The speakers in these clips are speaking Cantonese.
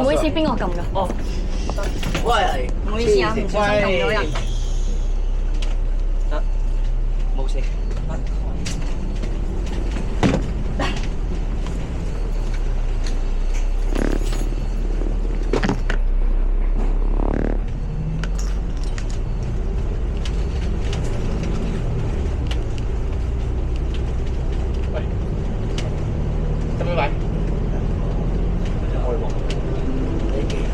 好意思，邊個撳㗎？哦，喂，唔好意思啊，唔小心撳咗人。得，冇事。喂，得唔得？開喎，你幾下？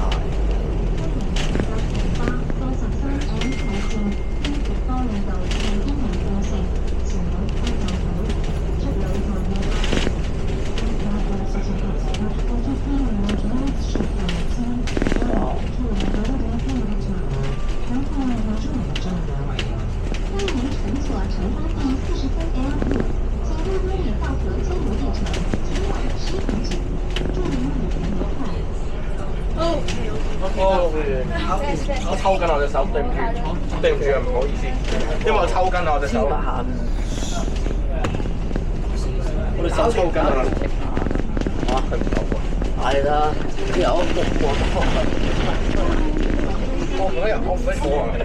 我抽筋我隻手，對唔住，對唔住啊，唔好意思，因為我抽筋啊我隻手。我隻手抽筋啊！嚇，佢唔走喎。係啦，有我唔得，我唔得過啊！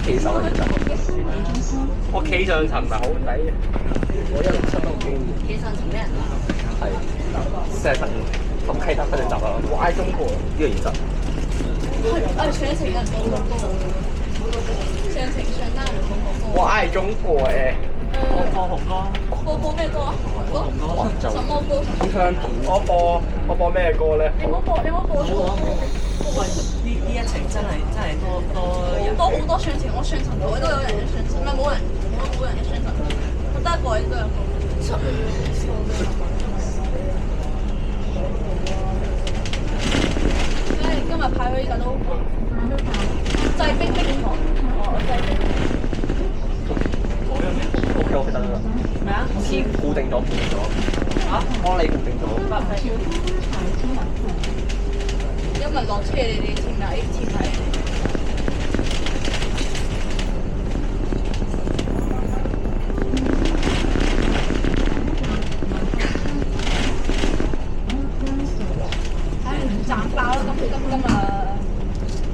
企手嚟我企上層唔係好抵，我167都經驗。企上層咩人啊？係7同契他分兩集啊！我嗌中國呢個原則。全程人工廣告，全程上單人工廣告。我嗌中國誒。播紅歌。播咩歌啊？紅歌。什麼歌？唱片。我播咩歌咧？你冇播錯歌。喂，呢一程真係多人。好多上程，我上層台都有人上層，唔係冇人一上層，我得一個應該有個。今日派去呢架都製冰糖，製冰。OK 得啦。咩啊？固定咗。嚇？幫你固定咗。因為落車你哋前排。賺爆啦！今日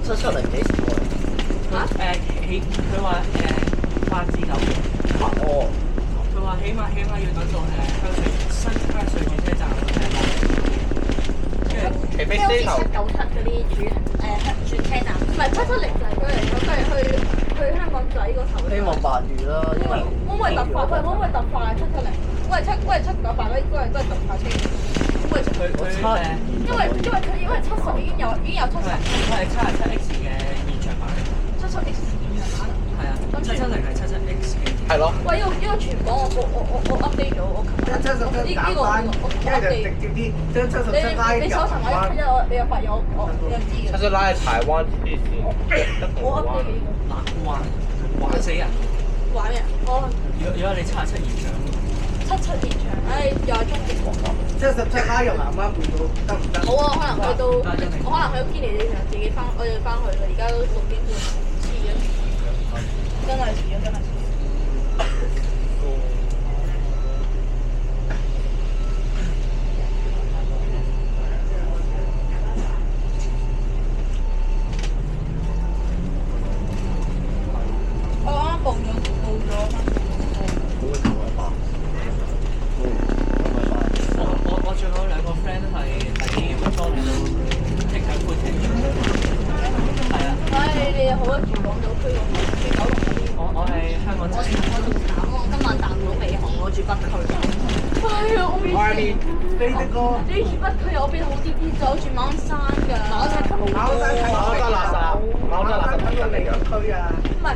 770幾時過嚟？嚇？佢話8至9點。哦。佢話起碼要等到新界水轉車站騎飛即係好似機頭。797嗰啲轉車站，唔係770就係佢嚟咗，佢係去香港仔嗰頭。希望8月啦，因為可唔可以特快？可唔可以特快770？喂798嗰啲都係特快車。佢因為70已經有70。佢係77X 嘅現場版。77X 現場版。係啊，770係77X 嘅。係咯。喂，呢個全港我 update 咗，我琴日呢個我 update。你搜尋下171，你又發現我有知嘅。他是拉台灣地區。我 update 呢個。玩死人！玩咩啊？如果你77現場。 77現場，又係終極廣告。 77拉由南灣半島得唔得？好啊，可能去到堅尼地場自己翻，我哋翻去啦。而家都6點半，遲咗，真係遲咗，真係遲咗。我啱啱報咗。我最後2個 friend 係喺溫哥度踢緊 footy。係啊。你哋好住港島區喎，住九龍嗰邊。我係香港仔。我仲慘，我今晚搭唔到尾航，我住北區。係啊，我邊飛的哥。你住北區，我邊好啲啲，就住馬鞍山㗎。馬鞍山垃圾桶嚟㗎。區啊。唔係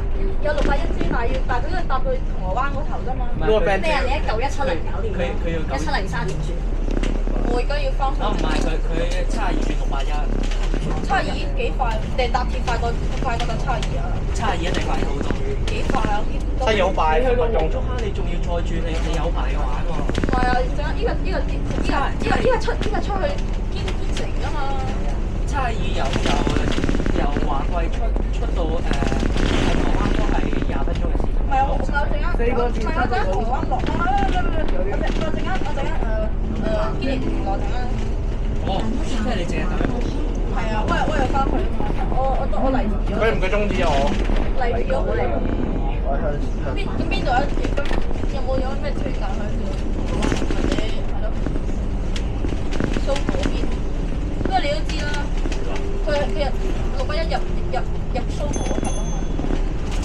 有681G，但係佢都係搭到銅鑼灣嗰頭啫嘛。咩啊？你19170搞掂啦佢要17030轉。我而家要翻去。唔係佢72轉681。72幾快？定搭鐵快過搭72啊72一定快好多。幾快啊？真係好快，你去到5分鐘。黃竹坑，你仲要再轉，你有排玩喎。唔係啊！陣間依個出去堅城㗎嘛。72由華貴出到銅鑼灣都係20分鐘嘅時間。唔係我陣間銅鑼灣落，我陣間堅尼地落陣間。哦，即係你淨係搭佢唔佢中指啊我。荔枝好靚。我向邊度有冇咩推介喺度？或者係咯，蘇嗰邊。不過你都知啦，佢611入蘇嗰頭啊嘛。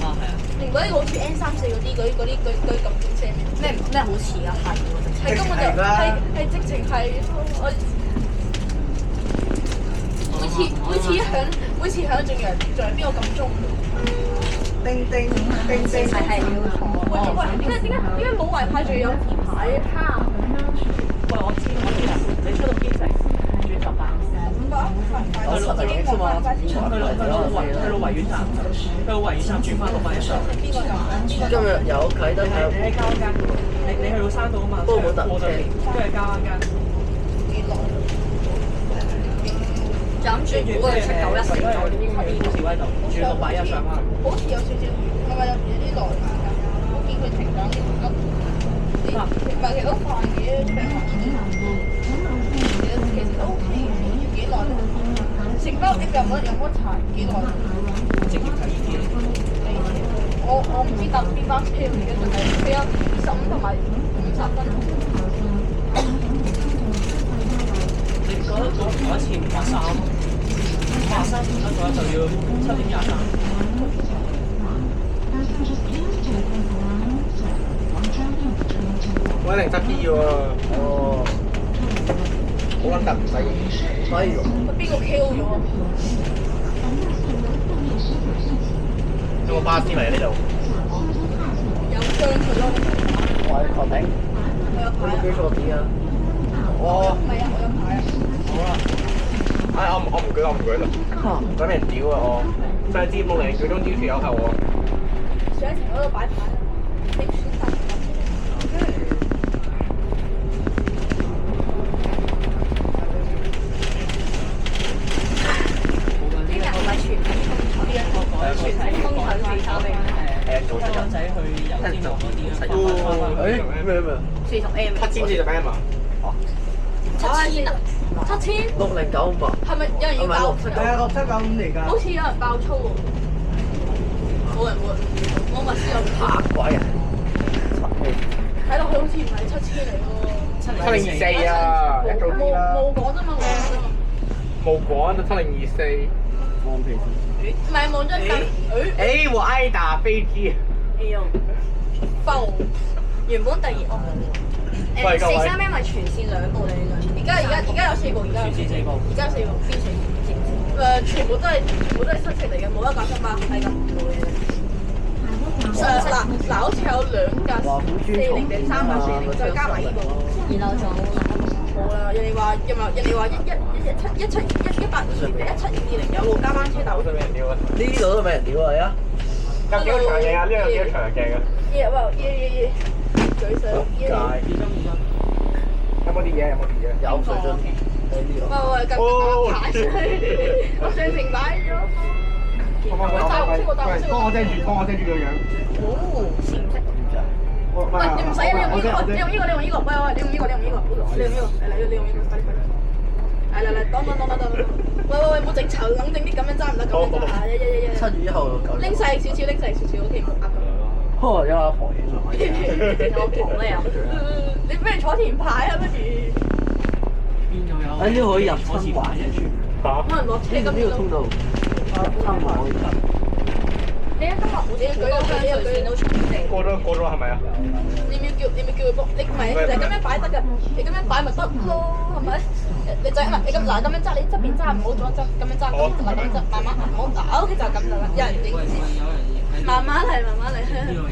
啊係啊。你唔覺得好似 N34嗰啲咁短聲咩？咩好似啊？係係根本就係直情係我每次響仲係邊個撳鐘？叮叮叮叮，係要坐。喂，點解冇圍牌仲要有字牌嘅？喂，我知啊，你出到邊城轉10班去到維園站，轉翻6班一上。邊個站？今日有啟德你喺交間，你去到山道啊嘛，不過冇特過到嚟，都係交間。幾耐？就諗住估佢出914嗰啲示威度，轉6班一上翻。好似有少少，係咪有啲耐㗎？我見佢停緊啲急，唔係其實都快嘅，平衡其實都 OK 嘅，要幾耐？成包啲有冇柴幾耐？直接睇意見。我唔知搭邊班車嚟嘅，就係佢有25同埋50分。你覺得嗰一次53點咗就要7點23。我107 P 喎。哦。好撚突唔使。哎呦！邊個 KO 咗？有冇巴士嚟呢度？有將佢咯。我係確定，我有牌啊！幾個點啊？哦。唔係啊，我有牌啊！好啦。唉，我唔舉啦。想俾人屌啊我！上次冇嚟，最終支持有效我。上一程嗰度擺牌啊！你選擇啲人唔係全民衝呢一個改全民衝搶四三零早香港仔去油尖旺嗰啲啊，咩？ 40M 7040M 啊？ 7000啊？7000？ 6095啊？係咪有人要爆？ 6795嚟㗎。好似有人爆粗喎！冇人會，我咪試過嚇鬼啊！睇落去好似唔係7000嚟喎。 7024啊！一早啲啦。冇講啫嘛，冇講啫嘛。冇講就7024。望皮唔係望咗一陣，哎，我愛打飛機。哎呦，爆！原本第二喂各位43M 係全線2部定而家有4部，而家有全線4部，而家有4部，邊4？全部都係新式嚟嘅，冇一架新巴係咁冇嘢嘅。嗱，好似有2架40定3架40，再加埋呢部。然後就冇啦，人哋話172定1720有加班車，但好似俾人屌啊！呢度都俾人屌啊！而家有幾多長鏡啊？呢度有幾多長鏡啊？耶！舉手耶！有冇啲嘢？有水樽喺呢度。喂，咁擺出去，我上程擺咗。幫我遮住個樣。哦，識唔識？喂，你唔使啊！你用呢個，喂，你用呢個，你用呢個，嚟，等。喂，唔好整醜，冷靜啲，咁樣揸唔得，咁樣揸。7月1號9月。拎細少少，OK，唔好呃咁。哦，有阿婆影相。有旁咩啊？你不如坐前排啊，不如。邊度有？呢度可以入親環嘅村。嚇？冇人落車咁呢個通道，親環可以入。你今日好似舉個香水線都出地。過咗係咪啊？你咪叫佢幫，你唔係就咁樣擺得㗎，你咁樣擺咪得咯，係咪？你就你咁嗱咁樣揸，你側邊揸唔好左側，咁樣揸，咁樣揸，慢慢唔好打，OK就咁就啦，有人影先，慢慢嚟。呢度有人。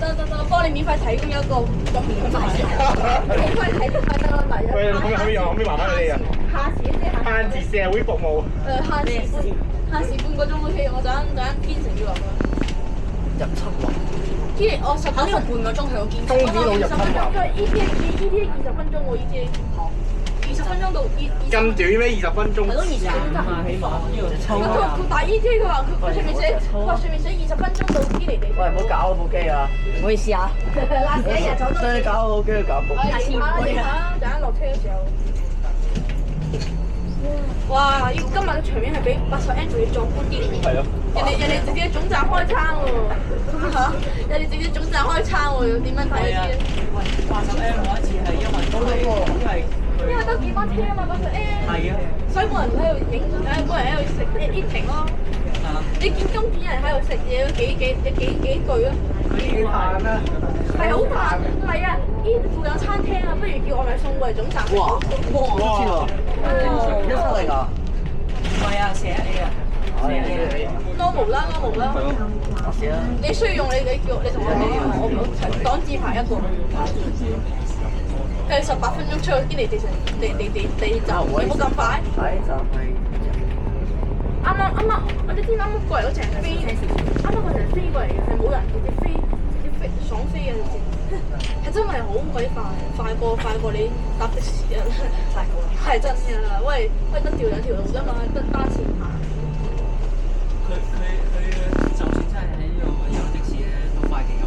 得，幫你免費提供一個咁免費提供咪得咯，第一。喂，可唔可以麻煩你啊？限時啫，限時社會服務。限時半個鐘 OK，我陣堅持要落去。入親環。我10肯定要半個鐘去到堅持。中指佬入親環。因為 ETA 20分鐘喎，ETA 20分鐘到咁短咩？20分鐘。係咯，20分鐘。起碼呢度抽佢打 ETA，佢話佢上面寫20分鐘到堅尼地。喂，唔好搞我部機啊！唔好意思啊。嗱，第一日走咗。所以搞我部機搞部。下次唔會啊！陣間落車嘅時候。哇！今日嘅場面係比80N仲要壯觀啲。係咯。人哋直接總站開餐喎，嚇！人哋直接總站開餐喎，點樣睇係啊啊？ 80M 嗰一次係因為都幾多車啊嘛，80N。係啊，所以冇人喺度影，冇人喺度食 eating 咯。你見今幾人喺度食嘢，有幾句啊？幾彈啊！係好彈，唔係啊！呢附近有餐廳啊，不如叫外賣送過嚟總站。哇！一出嚟㗎。唔係啊，41A 啊，41A。normal 啦，normal 啦。係啊。你需要用你叫你同我擋字牌一個。18分鐘出去堅尼地站，有冇咁快？係就係。啱啱，你知唔知啱啱過嚟嗰程飛？啱啱嗰程飛過嚟嘅係冇人直接飛爽飛嘅直接，係真係好鬼快，快過你搭的士啊！快過啦，係真㗎，喂，得兩條路啫嘛，得單線行。佢就算真係喺呢度有的士咧，都快幾有。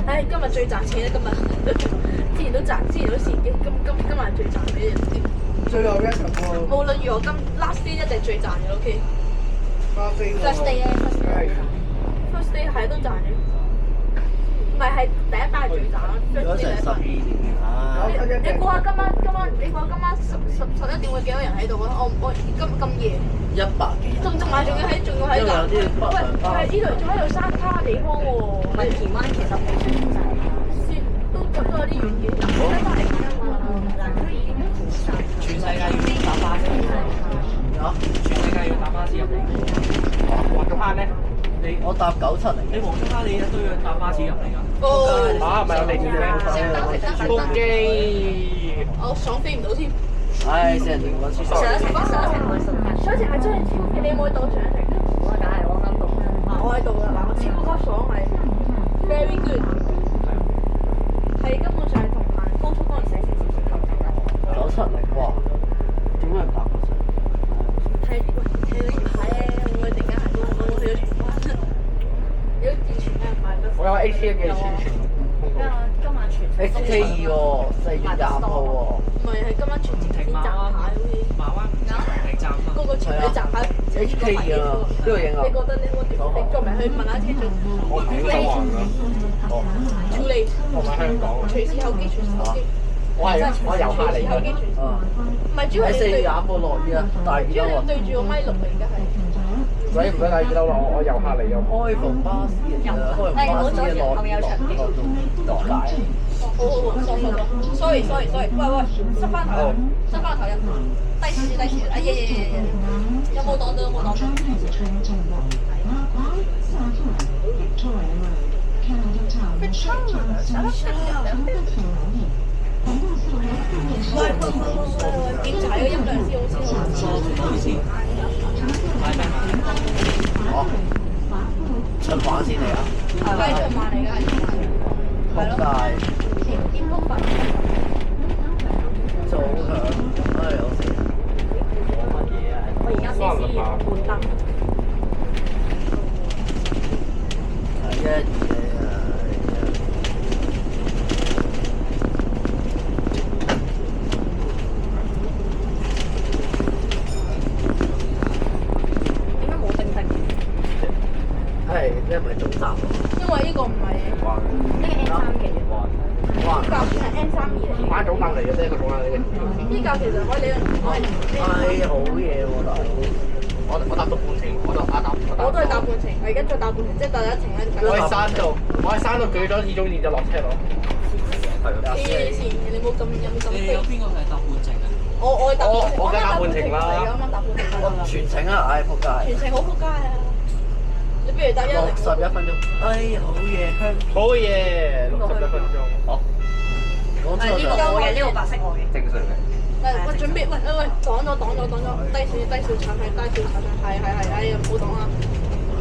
唉，今日最賺錢咧，之前都蝕嘅，今日最賺嘅。最後一場喎。無論如何，今 last day 一定最賺嘅 ，OK。First day 咧，first day 係都賺嘅，唔係第一單係最賺咯。嗰成12年啊！你估下今晚11點會幾多人喺度啊？我咁夜。100幾人。仲要喺因為有啲北喂，上係呢度仲喺度山卡地方喎。文田灣其實係全站，都有啲遠嘅。翻嚟㗎嘛，嗱佢已經全世界要搭巴士，全世界要搭巴士入嚟。黃竹坑咧，我搭970。你黃竹坑你都要搭巴士入嚟㗎。哦。唔係有地鐵咩？公機。我爽飛唔到添。唉，成日電話黐線。上一程上一程係真係超級，你有冇去到上一程？我梗係我啱到。我喺度㗎嗱，我超級爽係 very good，係根本上係同行高速嗰陣時970哇！點解唔搭970？睇嗰排咧，我突然間行到我去咗荃灣，有電荃咧買得。我有 HK 嘅宣傳。今晚全 HK2喎，4月20號喎。唔係，係今晚全程先站牌好似。馬灣停站啊！個全部站牌。HK2啊，呢度影啊。你覺得你做埋去問下車長？我喺香港㗎。哦。 Too late。我喺香港。隨時候機，隨時候機。我遊客嚟㗎。唔係主要喺4你對。月20號落雨啊，大雨主要啊你對住個咪錄嚟㗎係。唔使大耳兜啦，我遊客嚟㗎。開篷巴士啊，開篷巴士嘅落落街。sorry，喂，塞翻頭，低少，哎呀，有冇擋到？有冇擋到？喂，點踩個音量先好？哦，循環線嚟啊！係循環嚟㗎，係咯。應該快。早響，唉，我死！乜嘢啊？我而家先試換燈。係1、2啊！點解冇叮叮？係，呢係咪總站喎？因為呢個唔係呢個 N3嘅。哇！教片係 N32嚟嘅。買早凳嚟嘅啫，個早凳嚟嘅。呢教其實可以我係。好嘢喎，大佬！我搭到半程，我都係搭半程，我而家再搭半程，即係搭一程咧。我喺山度舉咗2種電就落車咯。係啊。黐線嘅，你冇咁有冇咁你有邊個係搭半程啊？我搭半程，我梗係搭半程啦。啱啱搭半程。全程啊！唉，仆街！全程好仆街啊！你不如搭61分鐘。唉，好嘢，香！好嘢，61分鐘。好。講錯就我嘅呢個白色我嘅。正常嘅。喂，準備，喂，擋咗，低少踩上，係，哎呀，唔好擋啊！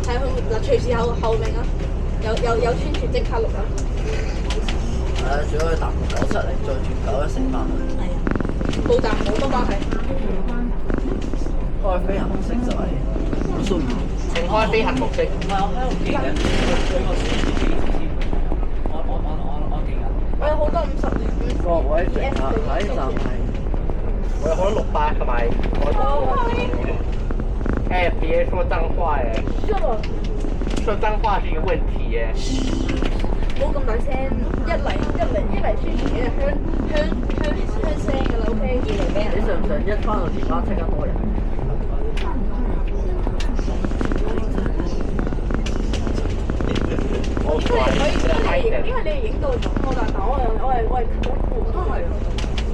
睇佢嗱，隨時後面啊，有宣傳即刻錄啊！最好去搭970，再轉914翻。係啊。冇站冇乜關係。開飛行模式就係好騷擾。停開飛行模式。唔係我喺度記緊佢個宣傳幾時先？我記緊。我有好多50年。各位乘客，喺站係我有好多6巴同埋哎，別說髒話哎，說髒話是一個問題哎。冇咁大聲，一嚟宣傳嘅香聲㗎啦，OK。二嚟咩？你想唔想一翻到前班即刻多人？因為你哋影到咁我但我係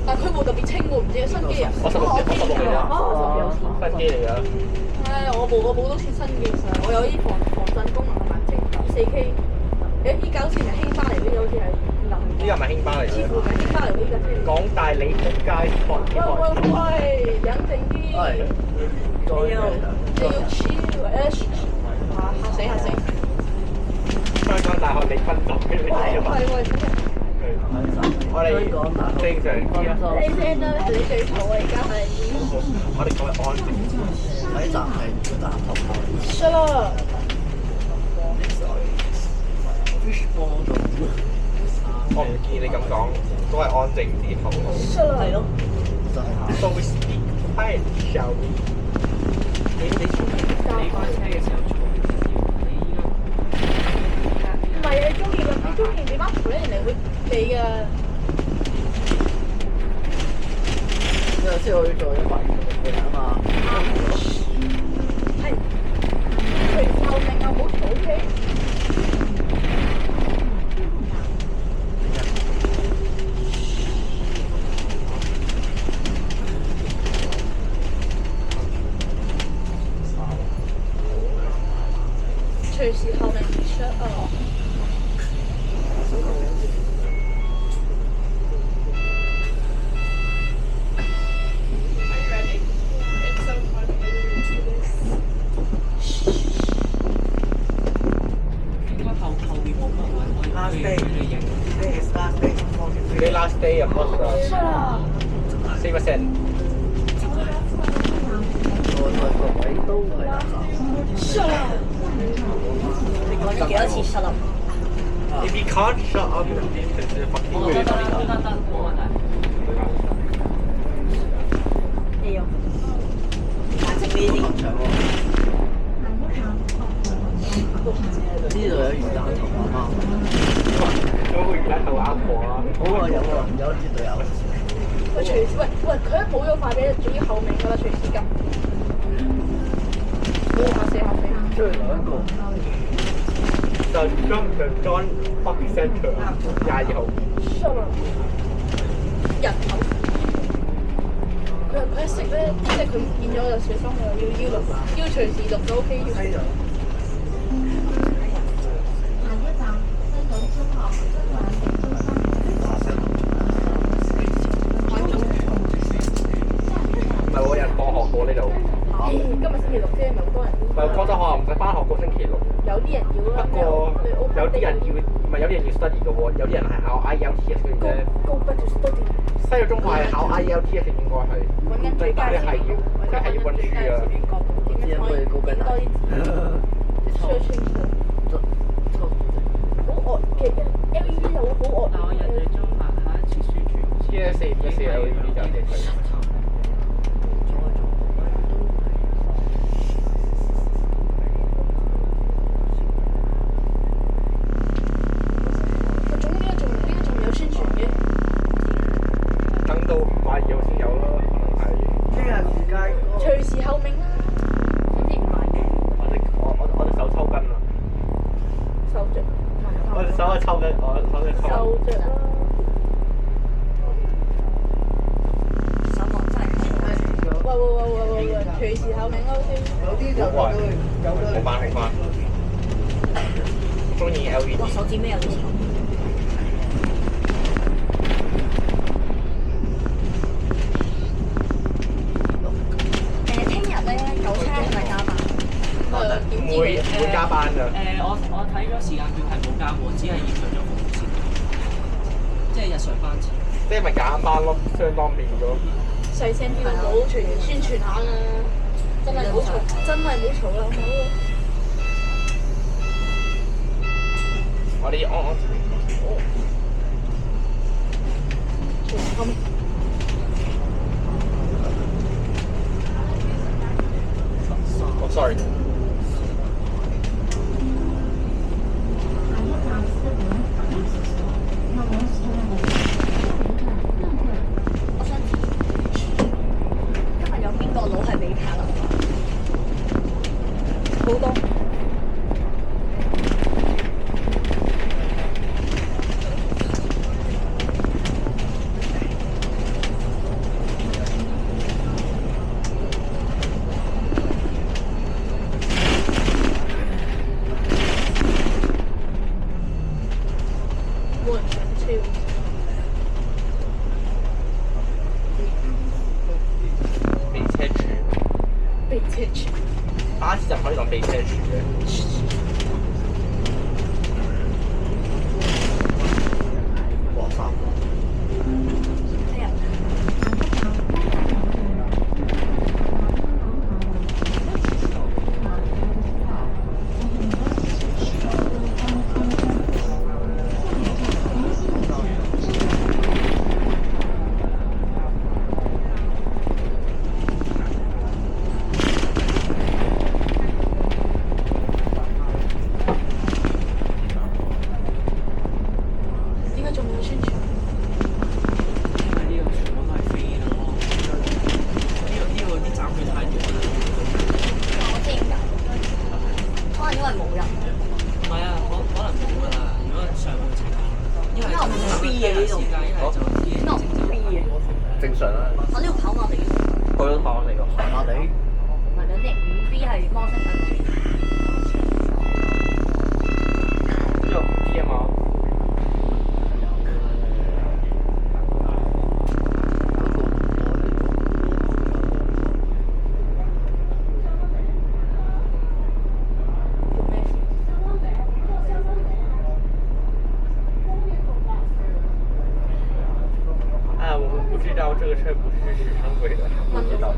但佢冇特別清喎，唔知新機啊。我16嚟㗎。新機嚟㗎。唉，我冇都切新機上，我有啲防震功能同埋正 4K。依家好似係興巴嚟嗰啲，好似係能。呢個唔係興巴嚟嘅。似乎係興巴嚟嗰啲㗎。港大理工街喂，冷靜啲。你要 chill 哇！嚇死！香港大學理分組嘅你睇啊嘛。我哋正常啲啊。你聲啦，你最嘈啊！而家係。我哋講係安靜。喺站係要打頭炮。出啦！ fishball 度。我唔建議你咁講，都係安靜啲好。出啦！係咯。就係。So we speak quiet, shall we？你開車嘅時候嘈唔緊要，你依家。唔係啊！你中意你班陪咧，人哋會俾㗎。因為先可以做120嘅啊嘛。係。隨時候命啊！唔好嘈 OK。隨時候命出啊！你 last day 入 bus 啊？4%。個位都係垃圾。你講咗幾多次失啦？If you can't shut up, this is fucking weird. 得，冇問題。你用眼睛呢啲。呢度有魚蛋頭啊嘛。有個魚蛋頭啱婆啊！好啊，有絕對有。喂，佢一補咗塊俾你，仲要後面㗎啦，隨時撳。嚇死！出去兩個。就 John Park Centre 22號。人口。佢一識咧，即係佢變咗就小心啦，要隨時錄就 OK。唔係喎，有人放學過呢度。今日星期六啫，咪好多人。唔係，覺得學校唔使翻學過星期六。有啲人要啦。不過有啲人要，唔係有啲人要 study 嘅喎，有啲人係考 IELTS 嘅啫。Go back to study。西藥中學係考 IELTS 應該係。揾緊最佳。佢係要温書啊。點可以高緊大？searching 好惡嘅 LED 又好惡。但我印象中下一次宣傳好似 PS4 LED 就係佢。仲有宣傳嘅。等到5月先有咯，可能係。聽日時間。隨時候命啦。總之唔買嘅。我隻手抽筋啦。收着。我隻手係抽緊，我手係抽。收着啦。手忙真係。喂，隨時候命啦 OK。有啲就有得。好翻。中意 LED。哇！手指尾有啲長。聽日咧，有車係咪加班？會加班㗎。我睇咗時間表係冇加喎，只係延長咗服務時間，即係日常班次。即係咪減班咯？相當變咗。細聲啲啦，唔好隨便宣傳下啦，真係唔好嘈，真係唔好嘈啦，好唔好？我哋要安安靜靜。隨時後面。住嘅。黃衫。正常啦。我呢度跑馬地，去咗跑馬地咯，跑馬地。唔係兩隻5B 係摩星粉。呢個5P 啊嘛。这个车不是时常轨的，不知道。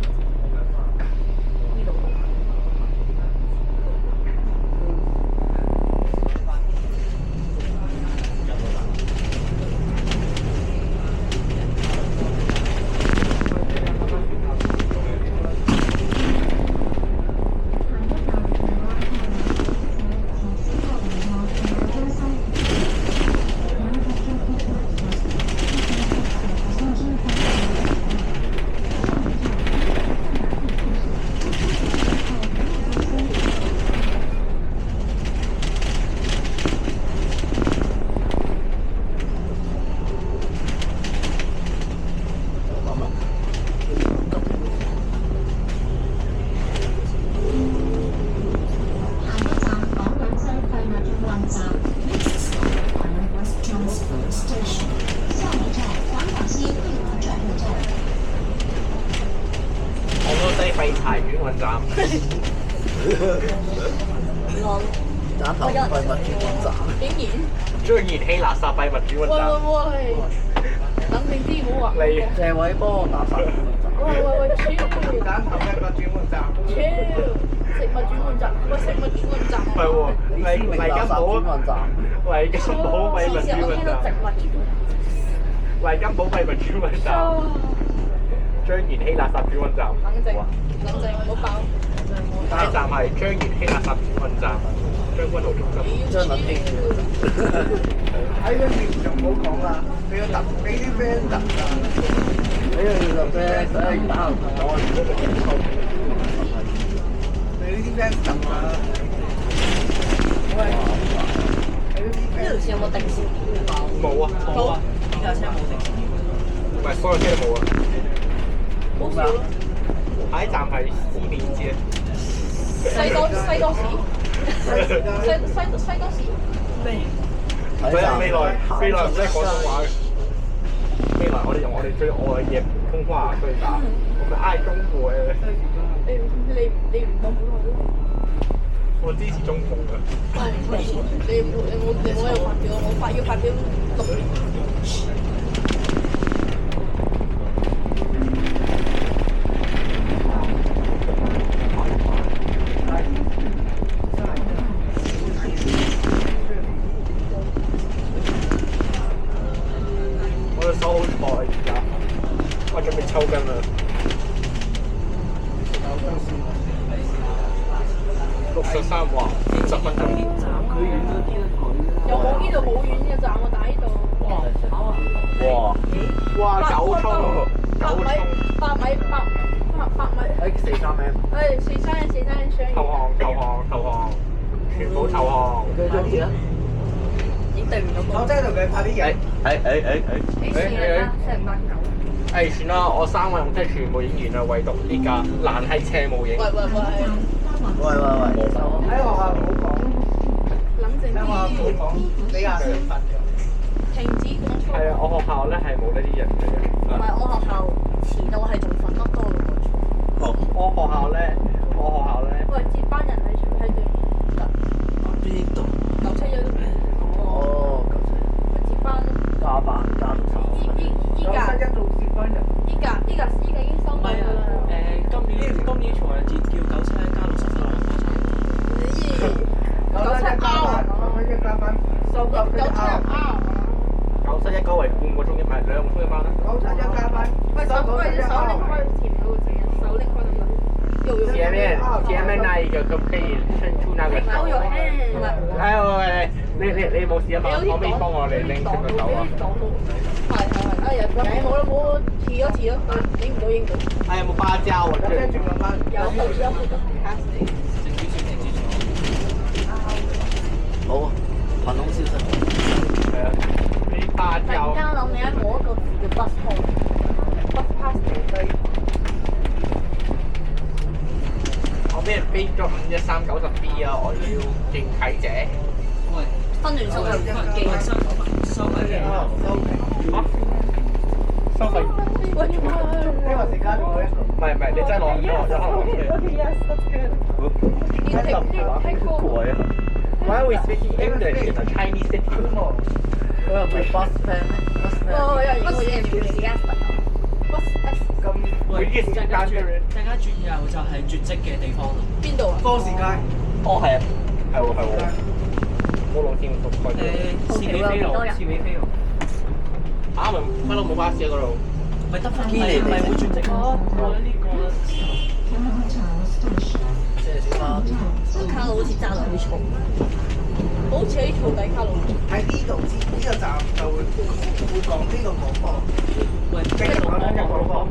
廢柴轉運站。打頭廢物轉運站。竟然將燃氣垃圾廢物轉運站。喂，冷靜啲好啊！你謝偉幫我打廢物站。喂，超打頭一個轉運站。超食物轉換站，喂食物轉換站。係喎，黎金寶黎金寶廢物轉運站。黎金寶廢物轉運站。將燃氣垃圾轉運站。冷靜，唔好爆。下一站係將燃氣垃圾轉運站，將軍澳中心。將冷氣。喺嗰邊就唔好講啦，俾個揼，俾啲 friend 揼啊！俾佢揼啫，使佢打後頭講。俾啲 friend 揼啊！呢條線有冇定時點㗎？冇啊，冇啊，呢架車冇定時點。唔係所有車都冇啊。好少咯。下一站係思勉街。西多士。西多士。未來唔識廣東話嘅。未來我哋用我哋最愛嘅普通話對答，我們愛中國嘅。你唔講普通話都？我支持中共嘅。你冇有發表，我要發表6年。我手好錯啊！而家我準備抽筋啦。63話10分鐘。又冇呢度好遠嘅站喎，但係呢度。哇！九衝8米。43M 投降，全部投降。佢中意啊！已經對唔到。我真係同佢拍啲嘢。算啦，我3個用車全部影完啦，唯獨呢架爛閪車冇影。喂！喺學校唔好講。冷靜喺學校唔好啲。講，你下先罰㗎。停止講粗口。係啊，我學校咧係冇呢啲人嘅。唔係我學校遲到係仲罰得多過我。我學校咧，喂，接班人喺對面。971為半個鐘一班，2個鐘一班啦。971加班，喂，手拎開前面嗰個字啊，手拎開得唔得？前面那一個可不可以伸出那個手？哎，你冇試啊嘛？可唔可以幫我哋拎出個手啊？哎呀，冇啦冇，遲咗，影唔到。哎，有冇芭蕉啊？有。好，憑空消失。係啊，啲芭突然蕉。間諗起嗰個字叫 bus pass，bus pass 我俾人飛咗51390B 啊！我要認啟者。喂，分段收費機。收費嘅。收費。呢個時間會。唔係，你真係攞Take Why are we speaking English in a Chinese city? 佢係咪 bus fan 咧？bus fan。不是時間喂，每啲時間嘅人。大家轉右就係絕跡嘅地方啦。邊度啊？多時間。哦，係啊。係喎，冇路線覆蓋。次尾飛路。啱咪乜都冇巴士喺嗰度。咪得翻咪會絕跡咯。我覺得呢個。即係點啊？卡路好似揸到好重，好似喺草底卡路。喺呢度呢個站就會講呢個廣播。喂，繼續講緊一個廣播。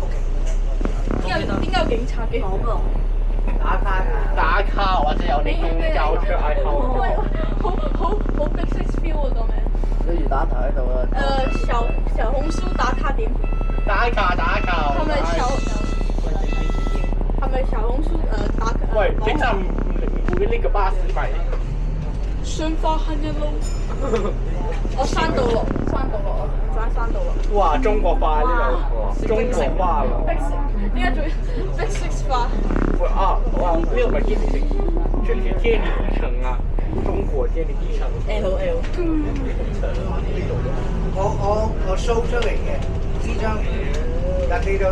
點解有警察嘅？打卡或者有啲公交車嗌口號。好 Big Six feel 啊個名。跟住打頭喺度啊。小紅書打卡點？打卡。係咪小紅書打卡？喂，警察唔會呢個巴士咪？順化行人路。我山道落，我喺山道落。哇，中國化呢度，中國化啦。點解仲 Big Six 化？哇，呢個咪堅尼地城啊，中國堅尼地城。L。我 show 出嚟嘅呢張人哋就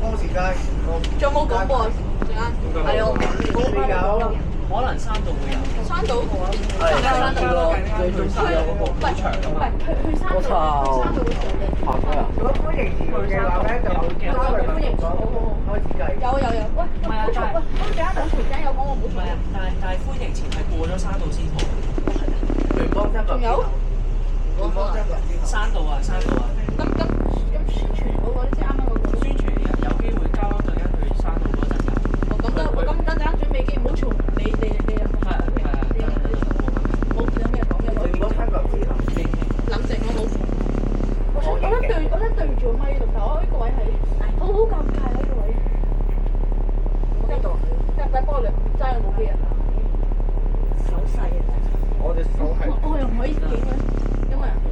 多時間。仲有冇廣播啊？陣間。係啊。有。可能山道會有。山道。係山道最中心有嗰個廣場啊嘛。去山道。去山道會做嘅。拍咩啊？如果歡迎詞嘅話咧，就歡迎開始計。有。喂，唔係啊，但係我陣間等徐仔有講我冇錯。但係歡迎前係過咗山道先好。聯邦新聞。仲有？聯邦新聞。山道啊。咁宣傳嗰個即係啱啱嗰個。宣傳有機會交陣間去山道嗰陣有。咁等陣間準備機，唔好嘈你入去。冇有咩講嘅。聯邦新聞之後。冷靜我冇。我想對住個咪度，但我呢個位係好尷尬呢個位。呢度。但係幫我哋揸個部機啊。手勢啊！我隻手係。我又唔可以影啊，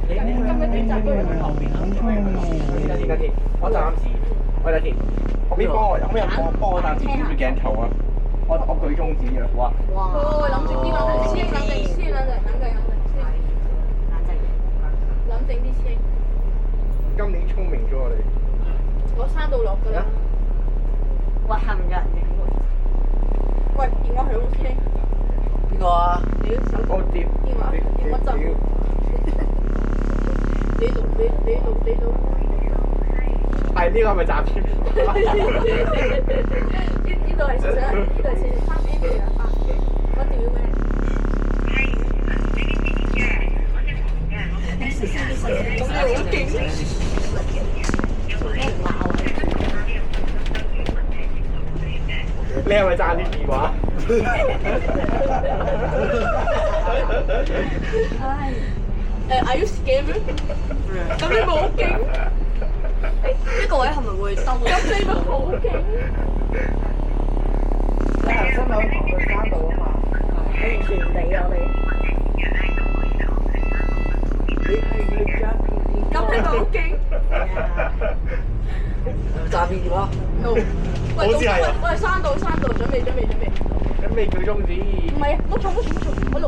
因為今日啲集都係後邊啦。依家先，我暫時，等先，可唔可以幫我暫時調住鏡頭啊？我舉中指啊！哇！喂，諗住啲冷靜，師兄冷靜，師兄冷靜，冷靜啲師兄。今年聰明咗我哋。我山道落㗎啦。喂，係唔有人影喎？喂，電話響師兄。邊個啊？你手我接電話執。係呢個係咪詐騙？呢度係想，呢度係3 M 嘅啊！我屌咩？咁你好勁！你係咪詐啲電話？Are you scared？咁你冇勁？呢個位係咪會兜？咁你咪好勁！你行新樓行去山度啊嘛，我完全唔理我哋。咁你咪好勁！詐騙電話。喂，喂，山度，準備。準備叫中指。唔係啊，冇錯，我錄。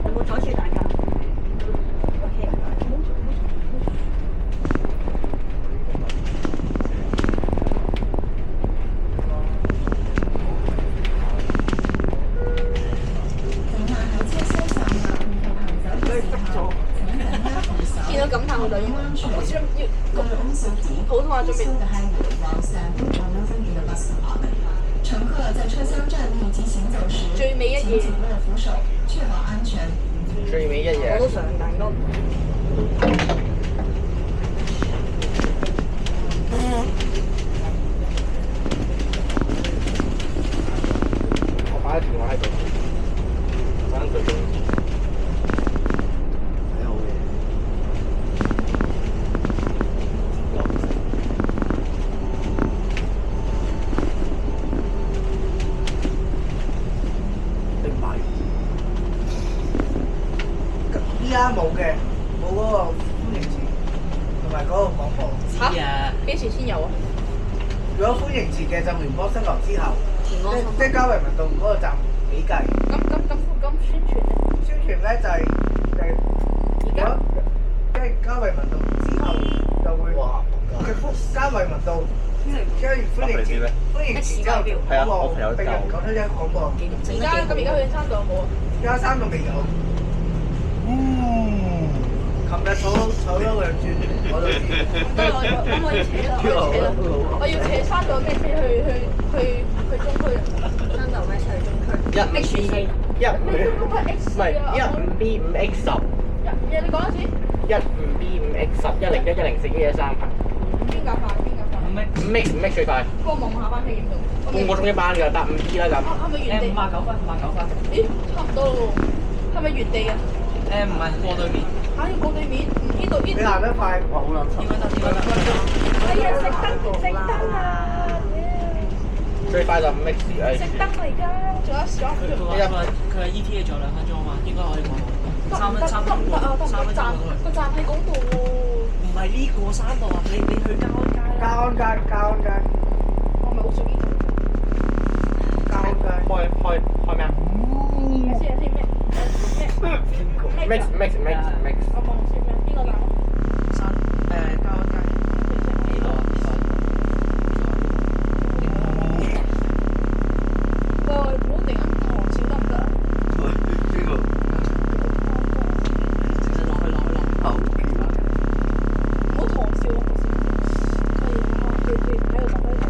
有冇阻住大家？OK。見到感嘆我就要，我想要普通話準備。最尾一夜。最尾一夜。我都上緊咯。我擺個電話喺度，等佢中指。睇好嘢。明白。依家冇嘅，冇嗰個歡迎詞同埋嗰個廣播。知啊，幾時先有啊？如果歡迎詞嘅就聯邦新樓之後，即加惠民道嗰個站幾計。咁宣傳咧？宣傳咧就係如果即係加惠民道之後就會嘅加惠民道，跟住歡迎詞之後廣播，並971廣播。而家去山度有冇啊？而家山度未有。琴日坐咗2轉，我都知。咁我要扯山度咩車去中區啊？山度咩車去中區？15 B 5 X 10。你講多次。15 B 5 X 10 101 104 113。邊架快？ 5 X 最快。幫我望下班車點做？半個鐘一班㗎，搭5 B 啦咁。係咪原地？59分。咦，差唔多咯喎。係咪原地啊？唔係過對面。要過對面？呢度你行得快，哇好撚點樣得？哎呀，熄燈啊！最快就5 X 熄燈啦而家，仲有時間。佢係 ETA 仲有2分鐘啊嘛，應該可以過到。3分鐘個站喺嗰度喎。唔係呢個山度啊，你去嘉安街。嘉安街。我咪好熟呢度。嘉安街。開咩啊？先咩？ Mix。我望先咩？邊個站？嘉安街。呢度。喂，唔好突然間狂笑得唔得啊？邊個？直接落去。唔好狂笑啊！可以啊，喺度等喺度。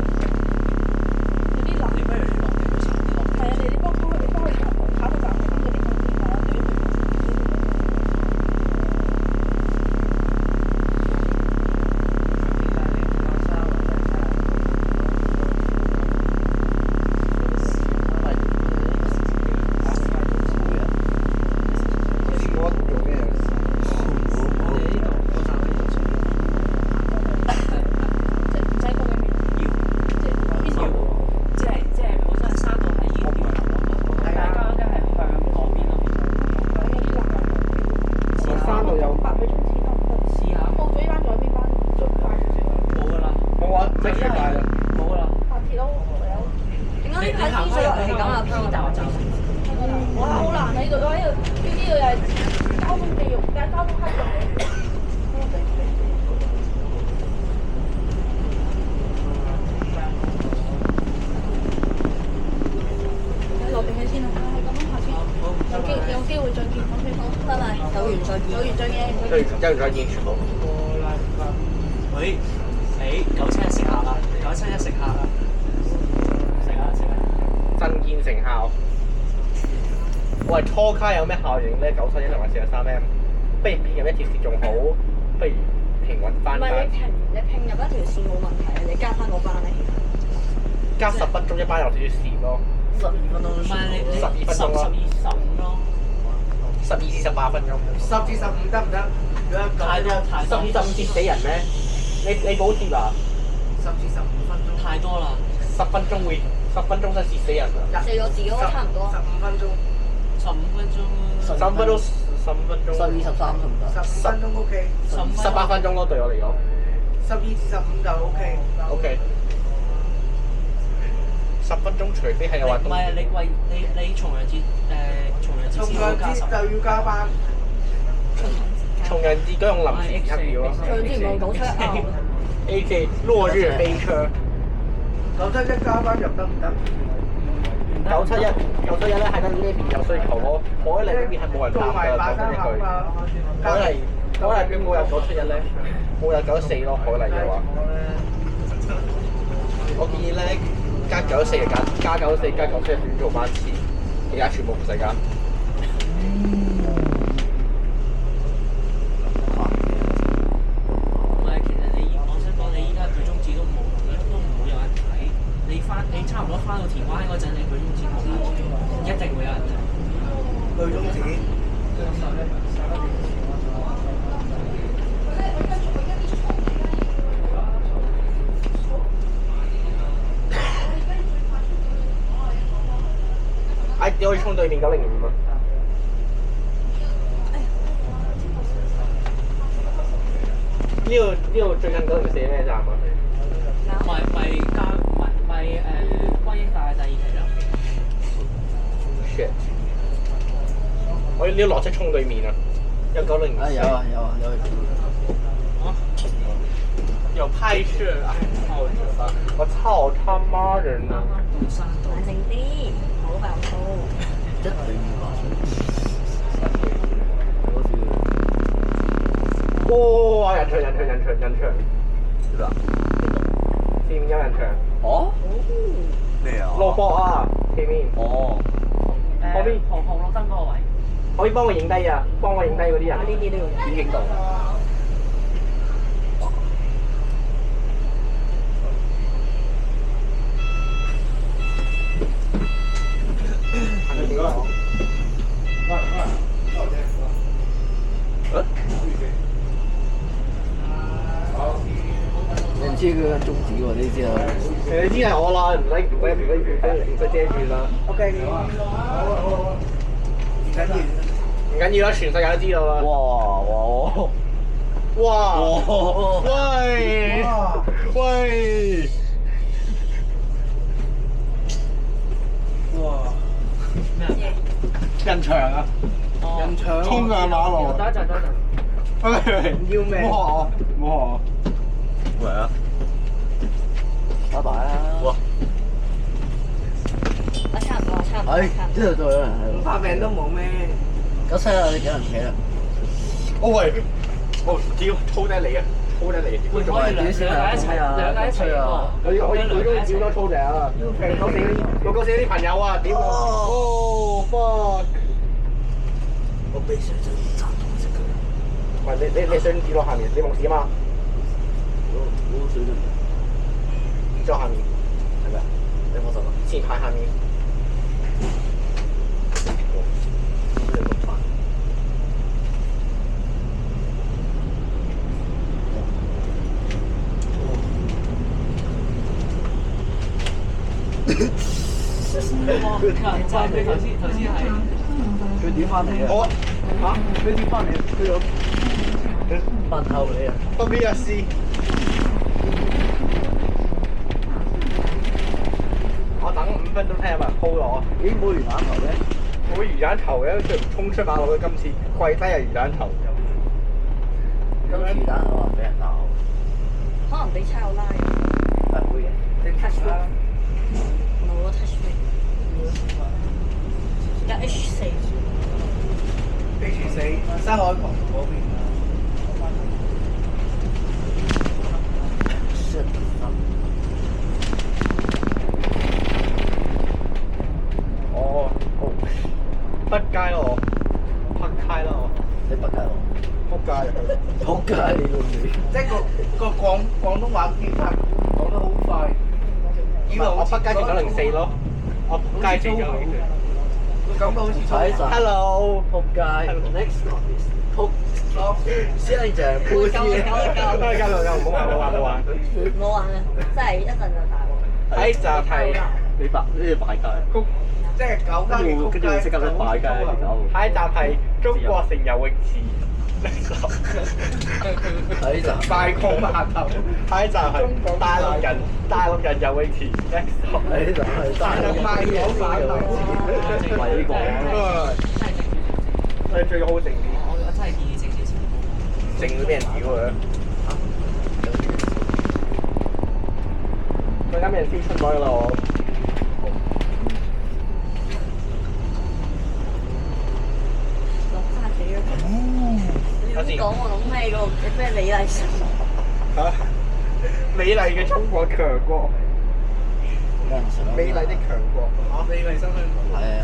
有啲難。你不如落地去查啲落。係啊，你幫佢考個站，揾個地方先，係啊，對。拜拜，有緣再見，有緣再見，跟住有緣再見全部。喂，971食客啦，971食客啦，食啊！真見成效。喂，初卡有咩效應咧？971同埋43M，不如拼入一條線仲好，不如平穩翻班。唔係你拼入一條線冇問題啊，你加翻個班咧。加10分鐘一班有少少線咯。12分鐘。唔係你12分鐘咯。12、15咯。12至18分鐘。10至15得唔得？如果太多12、15節死人咩？你補貼啊10至15分鐘。太多啦！10分鐘會10分鐘真係蝕死人啊4個字嗰個差唔多。15分鐘。 ，15分鐘。 15分鐘15分鐘。12、13得唔得15分鐘 OK。 18分鐘咯，對我嚟講。12至15就 OK。OK。10分鐘，除非係有話。唔係你重陽節重先要加10。陽節就要加班。重陽節嗰種臨時一秒咯。重陽節唔係971啊。AK 落日飛車。971加班入得唔得？971咧喺緊呢邊有需求咯，海麗呢邊係冇人搭㗎，講真一句。海麗邊冇有971咧？冇有94咯，海麗嘅話。我建議咧加94就加94加971短做班次，而家全部唔使加。唔係，其實我想講你依家舉中指都唔會有人睇。你差唔多翻到田灣嗰陣，你舉中指冇人，一定會有人睇。舉中指。你可以衝對面905啊！呢度最近904咩站啊？歸英大第2期咯。shit！ 我呢度落車衝對面啊！有905。啊有啊。有拍攝啊！我操他媽人啊！冷靜啲，唔好爆粗。一定要爆粗。哇！人牆。點啊？前面有人牆。哦？咩啊？落膊啊！前面。哦。紅綠燈嗰個位。可以幫我影低啊！幫我影低嗰啲人。呢啲都要。已經到。人知佢嘅宗旨喎，呢啲啊。你知係我啦，唔使遮住啦。OK。唔緊要啦，全世界都知道啦。哇！喂！哇！人牆啊！人牆。衝上馬路。等一陣。要命！唔好學我。喂啊！拜拜啦！我差唔多。呢度仲有人喺度。發病都冇咩。971啊！你幾人企啊？喂！屌，粗得你啊！粗得你！會唔可以兩個一齊喎？佢都屌多粗頂啊！我嗰時啲朋友啊，屌我！fuck！我鼻水真係炸到隻腳。喂，你想跌落下面？你冇事啊嘛？我水都唔跌咗下面，係咪啊？你冇事嘛？前排下面。佢頭先係佢點翻嚟啊？我佢點翻嚟？佢有問候你啊！WSC， 我等5分鐘聽有冇人 call 我。咦，冇魚蛋頭嘅？冇魚蛋頭嘅，佢衝出馬路嘅今次跪低係魚蛋頭。咁魚蛋頭啊，俾人鬧。可能俾差佬拉嘅。係會嘅。touch me，冇 touch me。有 H4。新海旁嗰邊。哦，北街咯，北街咯，你北街咯？仆街啊！仆街你老味！即係個廣東話結合講得好快。我北街住904咯，我仆街住904。講到好似踩站 Hello，仆街 ，next office 仆先係就係鋪夠先。夠，唔好玩。冇玩啊！真係一陣就大鑊。喺就係你白呢啲敗街，即係九間嘅跟住識咁樣敗街嚟搞。下一站係中國城游泳池。睇就大礦碼頭。下一站係大陸人游泳池。睇就係大陸賣嘢碼頭。咪呢個。所以最好靜啲，我真係建議靜少少。靜會俾人屌啊！佢啱俾人飛出咗啦我。落沙地啊！你咁講我諗起個咩李麗珊。嚇！美麗嘅中國強國，美麗的強國嚇！美麗新香港。係啊。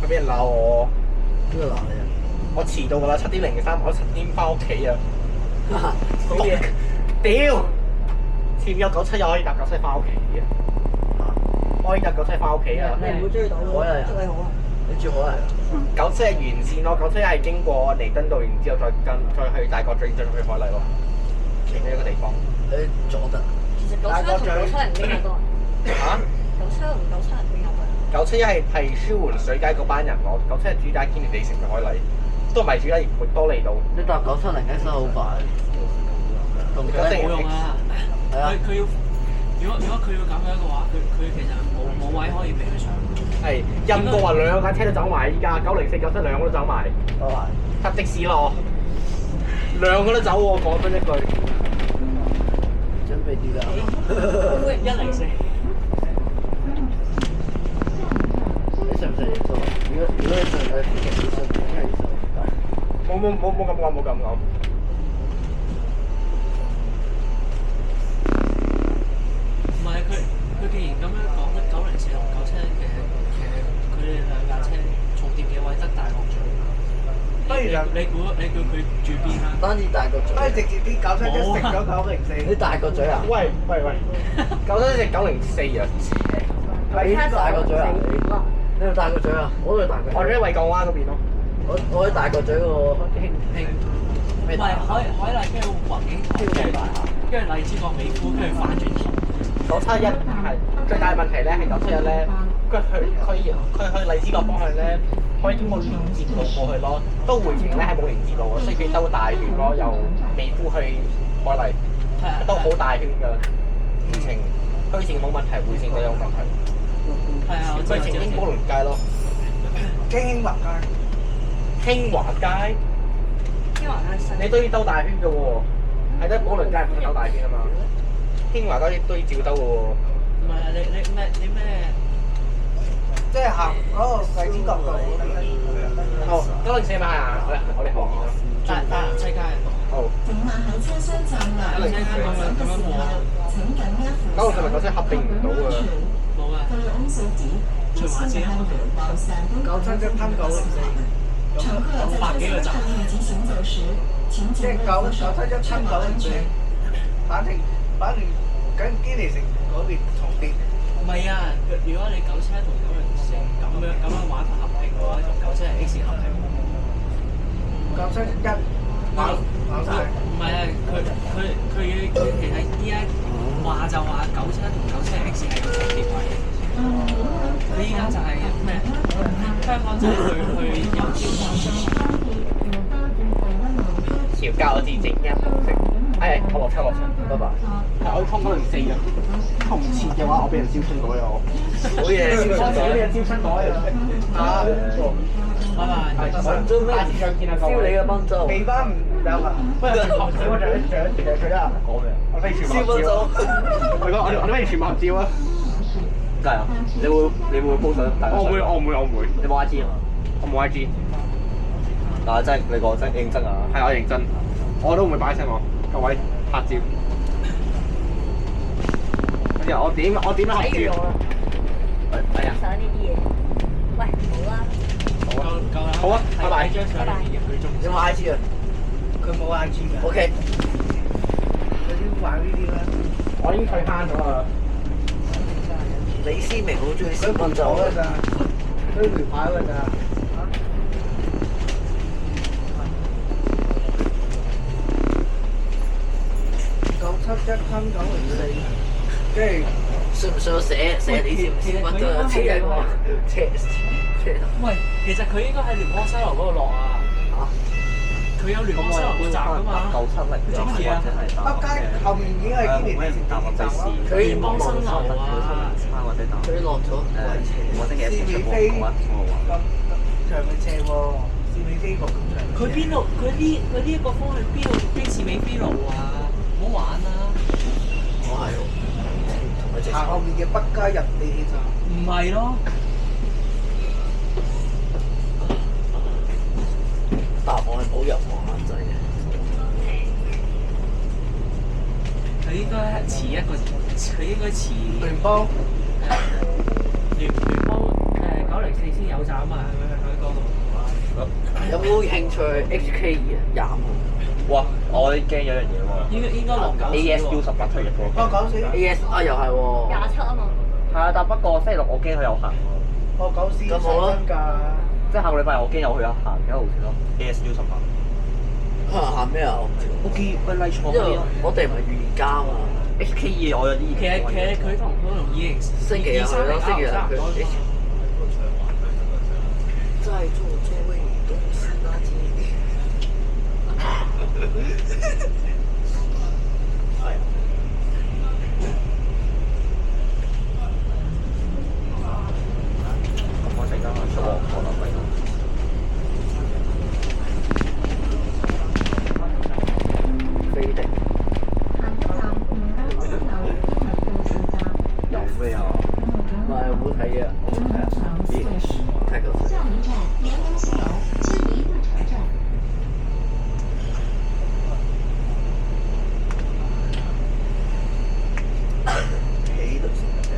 佢俾人鬧我，邊個鬧你啊？我遲到㗎啦，7:03，我7點翻屋企啊！好嘢！屌！前面有971可以搭971翻屋企嘅，可以搭971翻屋企啊！你唔會追到喎，海麗啊祝你好啊！你住海麗啊971沿線咯，971係經過彌敦道，然之後再去大角咀，再去海麗咯，其中一個地方。你左得。其實971同970邊個多啊嚇？971同970邊個多啊？971係舒緩水街嗰班人咯，971主打堅尼地城去海麗，都唔係主打域多利道。你搭970一收好快。同佢冇用啊！係啊。佢要，如果佢要咁樣嘅話，佢其實冇位可以俾佢上。係任過話兩架車都走埋，依家904、972兩個都走埋，多埋。搭的士咯，兩個都走喎，講真一句。準備啲啦。 104。你信唔信耶穌？如果你信佢，其實你信邊個耶穌？冇咁講。唔係佢既然咁樣講得904同971嘅，其實佢哋兩架車重疊嘅位得大角咀。不如就你叫佢住邊啦？單止大角咀。不如直接啲971乘咗904。你大角咀啊？喂，971乘904啊！你大角咀啊？你去大角咀啊？我都去大角咀。我哋喺惠港灣嗰邊咯。我喺大角咀嗰個興唔係海麗跟住環境台，跟住荔枝角美孚，跟住反轉頭。971係最大問題咧，係971咧，佢去荔枝角方向咧，可以經過連接路過去咯。都回程咧係冇連接路嘅，所以佢兜大圈咯，由美孚去海麗，都好大圈㗎。回程去程冇問題，回程都有問題。係啊，我知去程經寶輪街咯，經興華街。興華街，因為係新。你都要兜大圈㗎喎，係得寶輪街唔兜大圈啊嘛。興華街都要照兜㗎喎。唔係啊，你咩？即係行嗰個荔枝角道嗰邊。哦，904咪係啊，我哋後面咯。大人西街。好。請問喺車廂站內大人西街咁樣過。請緊握扶手。904咪971合併唔到㗎。冇啊。對安數紙，隨環線啊。 971吞904。乘客在車廂上面進行走時，請即係緊握扶手， 971吞904。反正跟堅尼城嗰邊重疊。唔係啊，如果你971同904咁樣玩法合併嘅話，同971X 合併。 971玩晒。唔係啊，佢其實依家話就話971同971X 係個重疊位。佢依家就係咩？香港仔去有朝調校至正一模式。我落車，拜拜。係我要衝嗰輪4嘅，衝唔切嘅話，我俾人燒春袋啊！我好嘢，燒春袋，俾人燒春袋啊！拜拜。做咩？下次再見啊！燒你嘅賓州，未翻唔有啊？不過全部照我仲最得人講咩？我飛全部燒賓州。我哋不如全部照啊！梗係啊！你會 po 上大家？我唔會。你冇 IG 啊嘛？我冇 IG。嗱，真係你講真認真啊！係我認真，我都唔會擺聲我。各位拍照。跟住我點合照？係啊，想呢啲嘢。喂，好啦。夠啦。好啊，拜拜。張相入去中。有冇 IG 啊佢冇 IG 㗎。 ？OK。佢啲玩呢啲咧，我已經退慳咗啦。李思明好中意燒賓佢唔州走㗎咋，佢回牌㗎咋。9713904，跟住需唔需要寫李思明賓州啊？車人喎，車。喂，其實佢應該喺聯邦西樓嗰度落啊。佢有聯邦西樓嗰站㗎嘛。970做乜嘢啊？北街後面已經係堅尼地城站啦。佢聯邦新樓啊。佢落咗試美飛咁長嘅車喎，試美飛落咁長。佢邊度？佢呢一個方向邊度經士美菲路啊？唔好玩啊！我係喎，行後面嘅北街入地鐵站。唔係咯。答案係冇入黃眼仔嘅。佢應該遲一個，佢應該遲。聯邦聯邦904先有站啊嘛，係咪喺嗰度？有冇興趣 HK 25？哇！我驚有樣嘢喎應該落9 ，ASU 18推入嗰個。哦94， AS 啊又係喎。 27啊嘛。係啊，但不過星期六我驚佢有行喎，哦94咁好啦真㗎。即係下個禮拜我驚有去有行幾多號線咯。ASU 18。行咩啊？我唔知。我見喂例錯因為我哋唔係預言家嘛。 HK2我有啲意見。其實佢同已經星期日去咯，星期日佢。在做作為東西垃圾。係啊。咁我陣間出我諗咪飛的。有咩啊？唔係好睇嘅，我冇睇啊。咦？睇夠先。幾度先得嘅？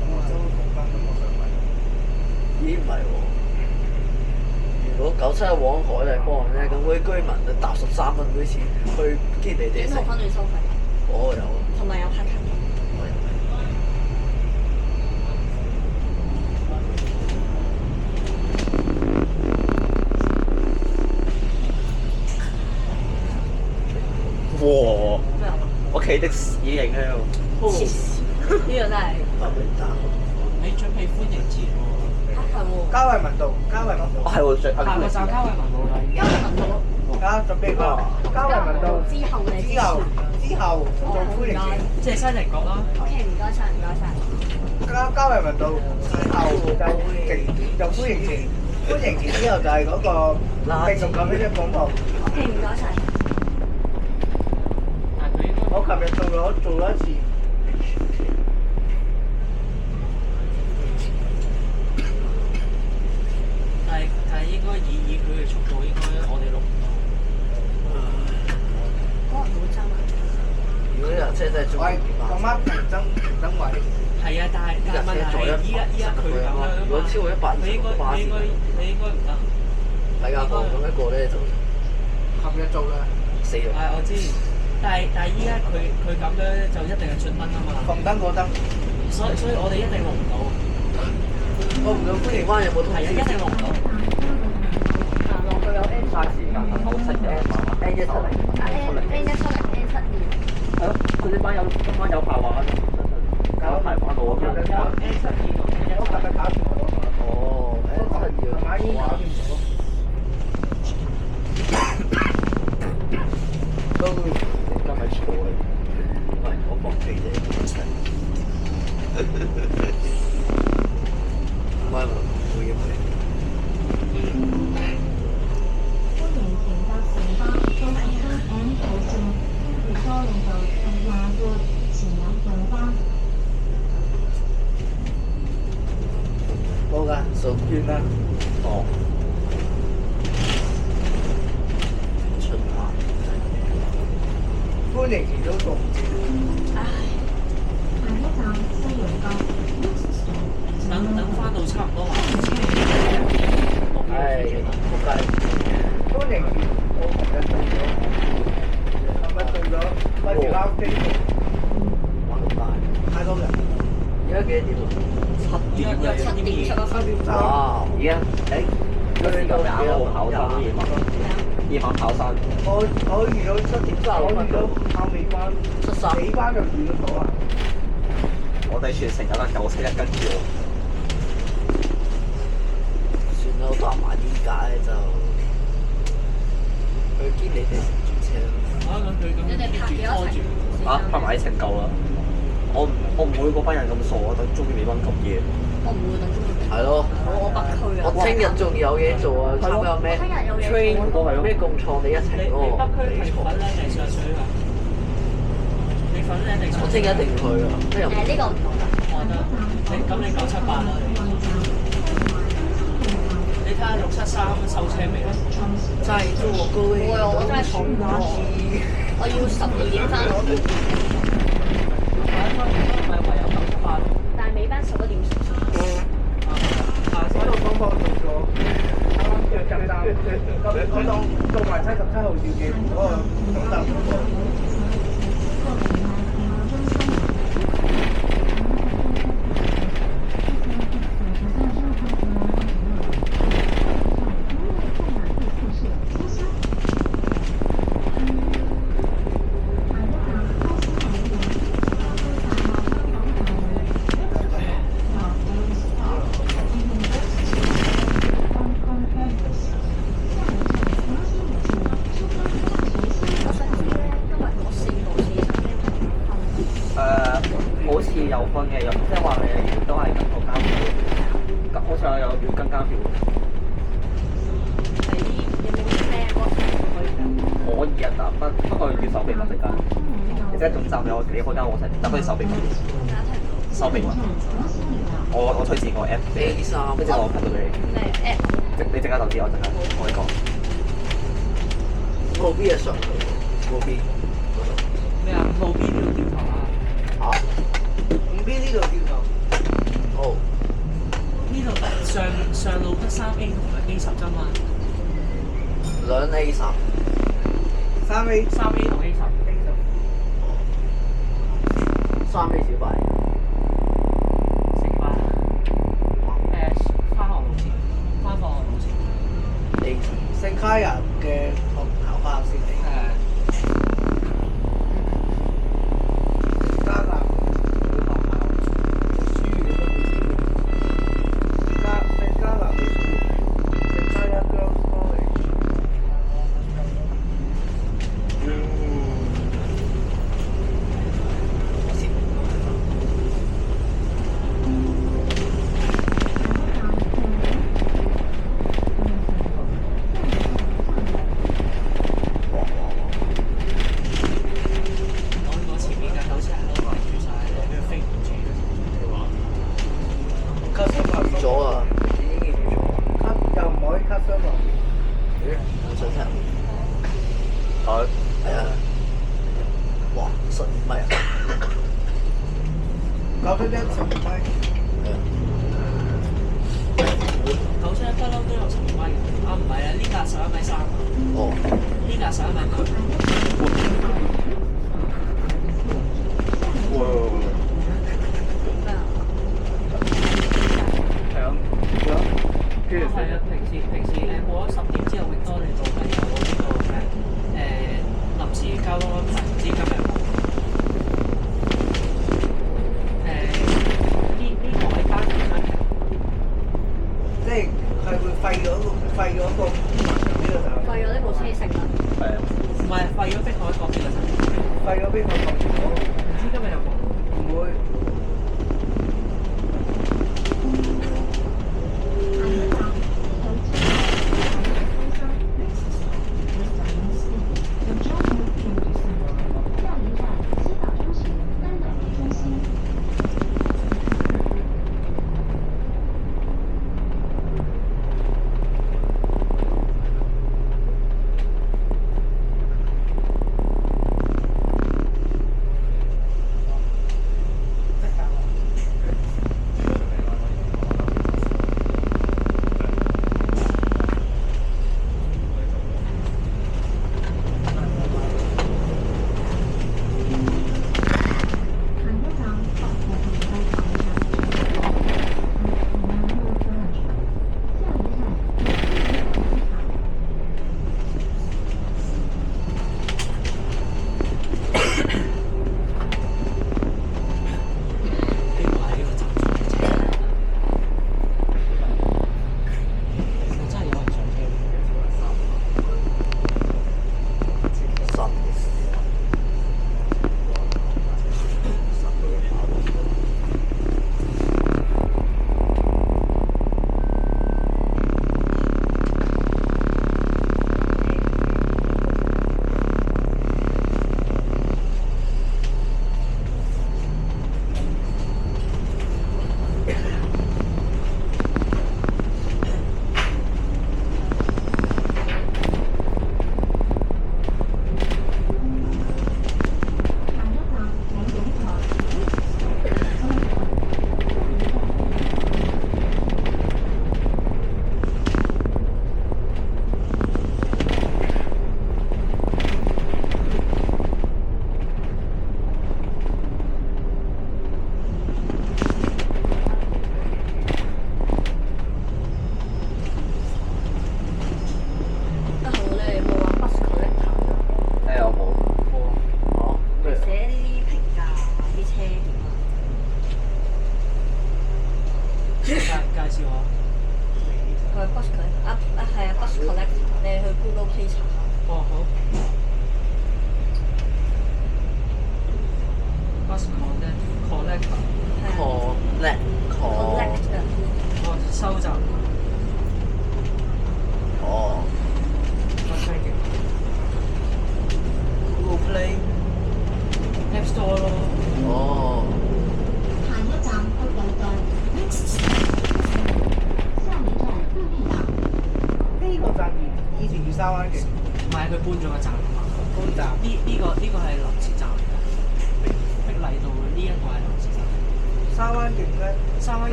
我都講翻咁多上位。咦唔係喎，如果97往海麗方向咧，咁嗰啲居民就搭13蚊嗰啲錢去堅尼地城。短途分段收費，哦有。同埋有拍卡。哇！我企的士影喺度。黐線，呢個真係你準備歡迎節喎。係喎。嘉惠文道，嘉惠文道。係喎，最下個站交惠文冇啦。因為聞到準備過嘉惠文道之後你之後做歡迎節。即係西寧閣啦。 OK，唔該晒，唔該晒。嘉惠文道之後就歡迎節，歡迎節之後就係嗰個繼續咁樣嘅廣播。 OK，唔該晒。但係佢應該我琴日做咗一次。但係應該以佢嘅速度，應該我哋錄唔到。可能會爭啊。如果架車真係做我係咁啱停爭位。係啊，但係問題係依家佢咁樣啊嘛。如果超過100你應該唔得。大家放咁一個咧就琴日做嘅。死咗。係我知，但係依家佢咁樣就一定係進燈啊嘛。紅燈過燈。所以我哋一定錄唔到。我唔到歡迎灣有冇通係啊，一定錄唔到。行落去有 N 嘥時間970 N170 N170 N72。係咯，佢呢班有排玩，有排玩到啊！ N72同我琴日搞掂咗。哦琴晚已經搞掂咗。都而家咪錯嘅。唔係我放棄啫。唔係唔會嘅。歡迎乘搭城巴到其他 M 號線，如果令到下個前有上班。冇㗎，屬完啦。哦，循環。歡迎遲早到。唉，下一站西洋角。等翻到差唔多話，唉，仆街。歡迎我琴日到咗，快條撈機，玩到大。太多人。而家幾多點啊？7點有7點7點哇！而家個時間咪啱好跑山夜晚，夜晚跑山。我遇到7點30分到後尾班尾班就遇到啊！我哋全程有架971跟住我。算啦，我搭埋呢架咧就去堅尼地城轉車咯。我諗佢咁你哋拍幾多程？啊，拍埋一程夠啦。我唔會嗰班人咁傻啊！等中意尾班咁夜。我唔會等中意。係咯，我北區啊。我聽日仲有嘢做啊！參加咩聽日有嘢 train 都係咯咩共創你一程你嗰個北區比賽，係粉嶺定上水㗎？你粉嶺定上水？我聽日一定去啊！聽日呢個唔同㗎。我得，咁你978啦你睇下673收車未啊？真係做高會啊！我真係重咗。我要12點翻到，咪唯有978。但係尾班11點。所有廣播做咗，啱啱嘅站，佢當做埋77號召嘅嗰個總站嗰個。好似有分嘅，即係話你都係跟個監票，好似有要跟監票。有冇咩嗰可以啊，但不過要手臂密陣間。而且總站有幾開間我睇，但可以手臂密。手臂密。我推薦個 app， A3，跟住我拍到俾你。咩 app？你陣間就知，我陣間同你講。冇 B 係上去，冇 B 咩啊？路邊條掉頭啊！啊！唔邊呢度掉頭？好，呢度上路得3A 同埋 A10啫嘛。兩 A3， 3A 3A 同 A10。 3A 小白。成班。返學路線，返放學路線。 A 聖卡人嘅學校花先嚟。加拿嘅學校書院都好似加拿嘅書院，聖卡一 Girls College。我前面架971都圍住晒，俾佢飛唔住。卡雙話預咗啊，已經預咗。卡又唔可以卡雙話。我想聽。好。係啊。哇，12米啊！ 971 12米。 971不嬲都有12米嘅。啊，唔係啊，呢架11米3啊。哦，呢架11米9。哇！係啊，跟住係啊，平時過咗10點之後，域多利道係有呢個臨時交通安排，唔知今日有冇？呢個係單程車。即係係會廢咗個呢個就廢咗呢部車成啦。係啊，唔係廢咗碧海角嘅費嗰邊我撳咗，唔知今日有冇？唔會。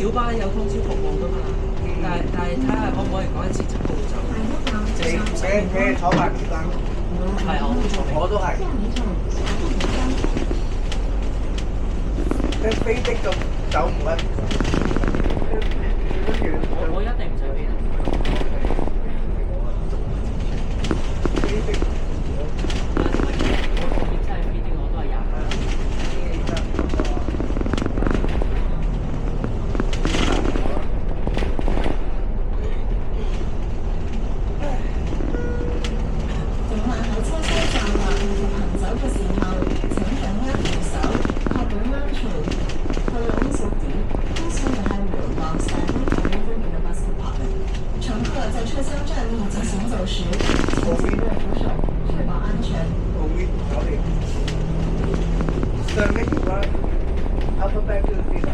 小巴有通宵服務㗎嘛？但係睇下可唔可以嗰一次就到咗，即係你坐埋時間，係我冇錯，我都係。即飛的就走唔甩，跟住我一定唔使飛的。飛的。我真係飛的我都係廿分。乘客喺車廂站或行走嘅時候，請緊握扶手，確保安全。到了飲食點，通常係回往下一個地方嘅巴士牌。乘客在車廂站立及行走時，請緊握扶手，確保安全。後面搞掂。上一條啦，Alphabet 都知啦。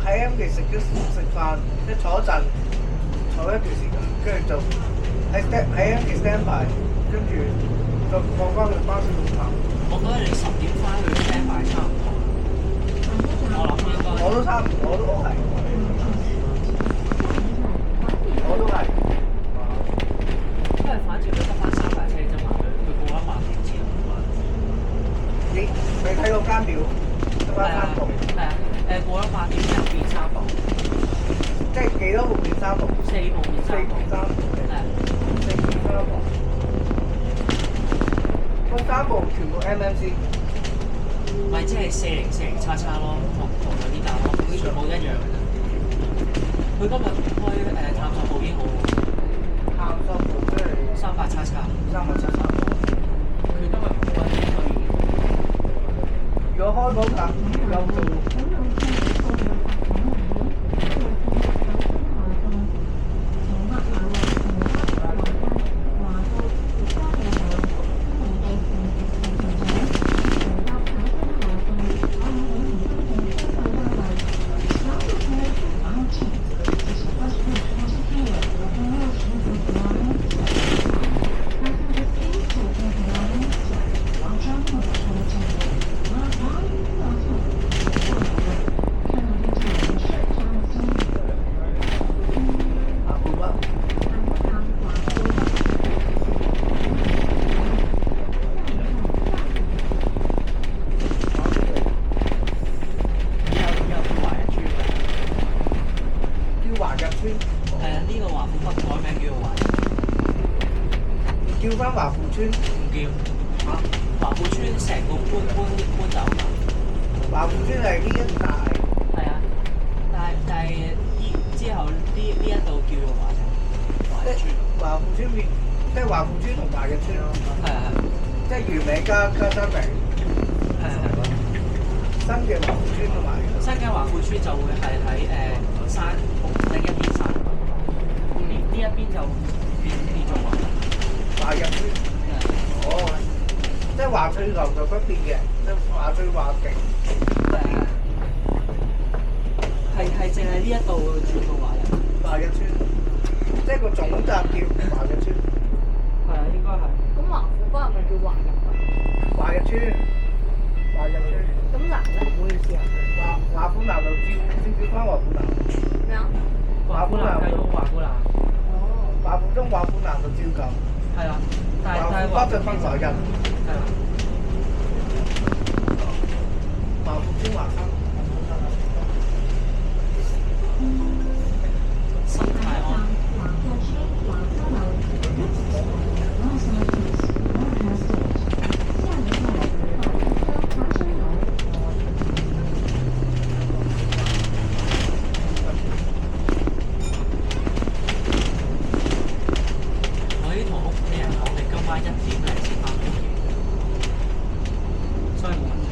喺 M 記食飯，即係坐一陣，坐一段時間，跟住就喺 M 記 standby，跟住就放翻去巴士度行。我覺得你10點翻去 standby 差唔多。我諗應該。我都差唔多，我都係。我都係。因為反正佢得翻3架車啫嘛，佢過1萬點錢。你睇個間表，得翻3部。係啊。過咗8點之後變3部，即係幾多部變3部？4部變3部。係。4變3部。嗰3部全部 MMC。咪即係40叉咯，同佢呢架咯，全部一樣嘅啫。佢今日開探索部已經好喎。探索部即係300叉叉。300佢今日開應該已經。如果開嗰架有做。叫翻華富村，唔叫嚇，華富村成個搬走嘛。華富村係呢一帶。係啊，但係之後呢一度叫做華村。華富村變，即係華富村同華日村咯。係啊係。即係原名加山名。係係。新嘅華富村同埋。新嘅華富村就會係喺山另一邊山，呢一邊就變做華日村。哦，即係華翠樓就不變嘅，即係華翠華景。係淨係呢一度轉到華日村，即係個總站叫華日村。係啊，應該係。咁華富嗰係咪叫華日啊？華日村，華日村。咁南咧？唔好意思啊。華富南就照翻華富南。咩啊？華富南繼續華富南。哦。華富中、華富南就照舊。係啦，但係華富北就變華日。係啦。華富中、華生。新泰安。我已經同屋企人講，你今晚1點零先翻屋企，所以冇問題。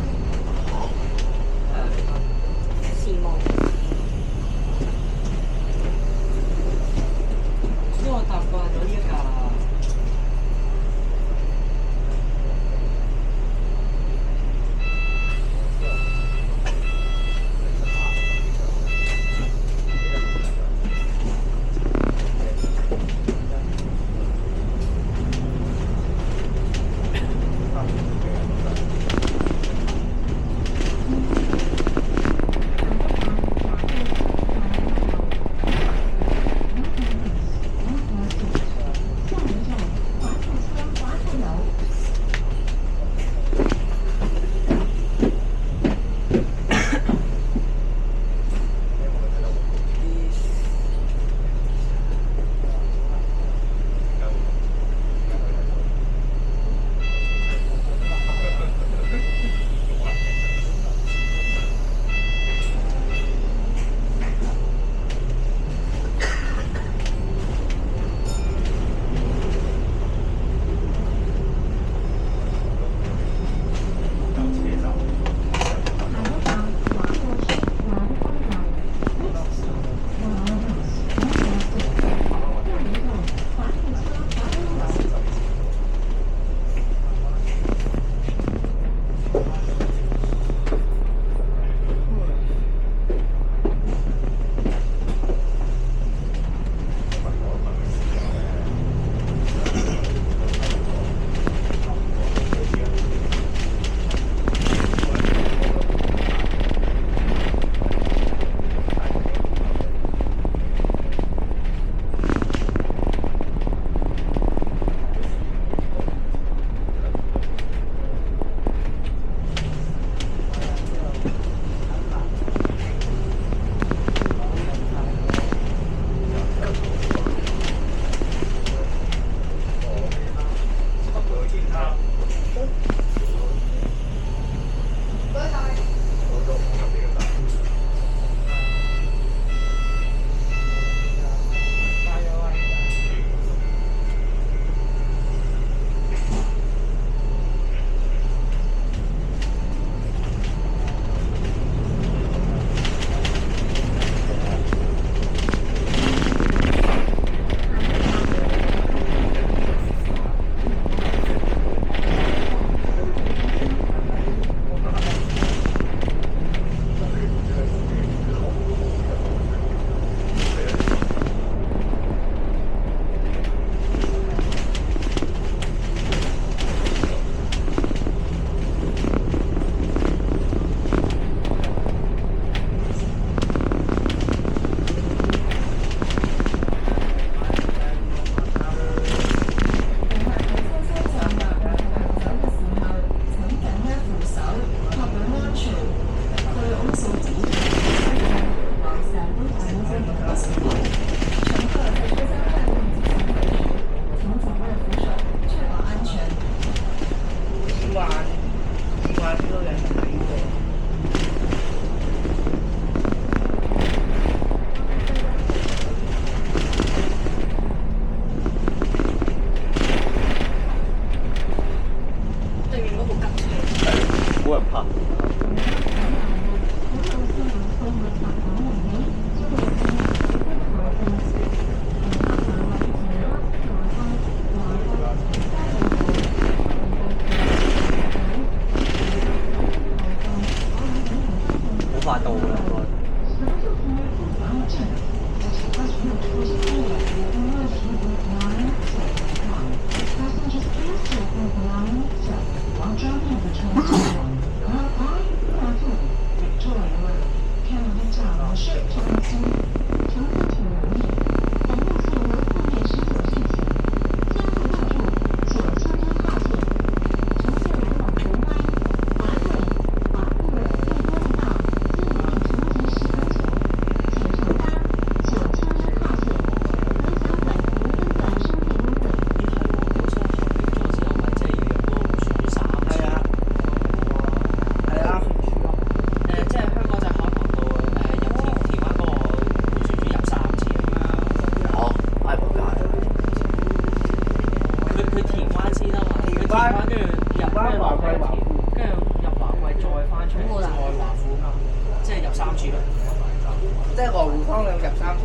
入3次，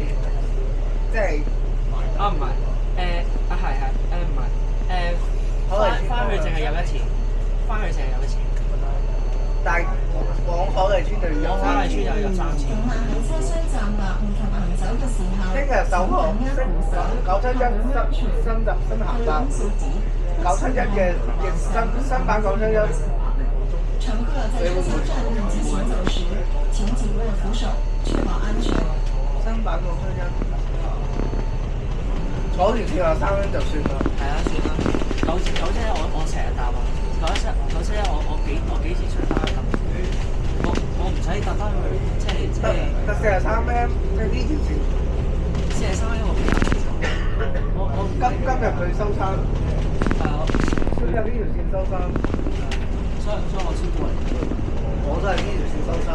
即係啊唔係，唔係，翻去淨係入一次，翻去淨係入一次，但係往海麗村就要入3次。翻麗村就入3次。乘客喺車廂站立以及行走嘅時候，聽日首航971新航班971嘅新版971。乘客在车厢站立及行走時，請緊握扶手，確保安全。新版971，坐條403就算啦。係啊，算啦。971我成日搭啊，971我幾時想搭咁？我唔使搭翻去，即係得43M，即係呢條線。43我今日佢收山，今日呢條線收山，所以我先過嚟。我都係呢條線收山。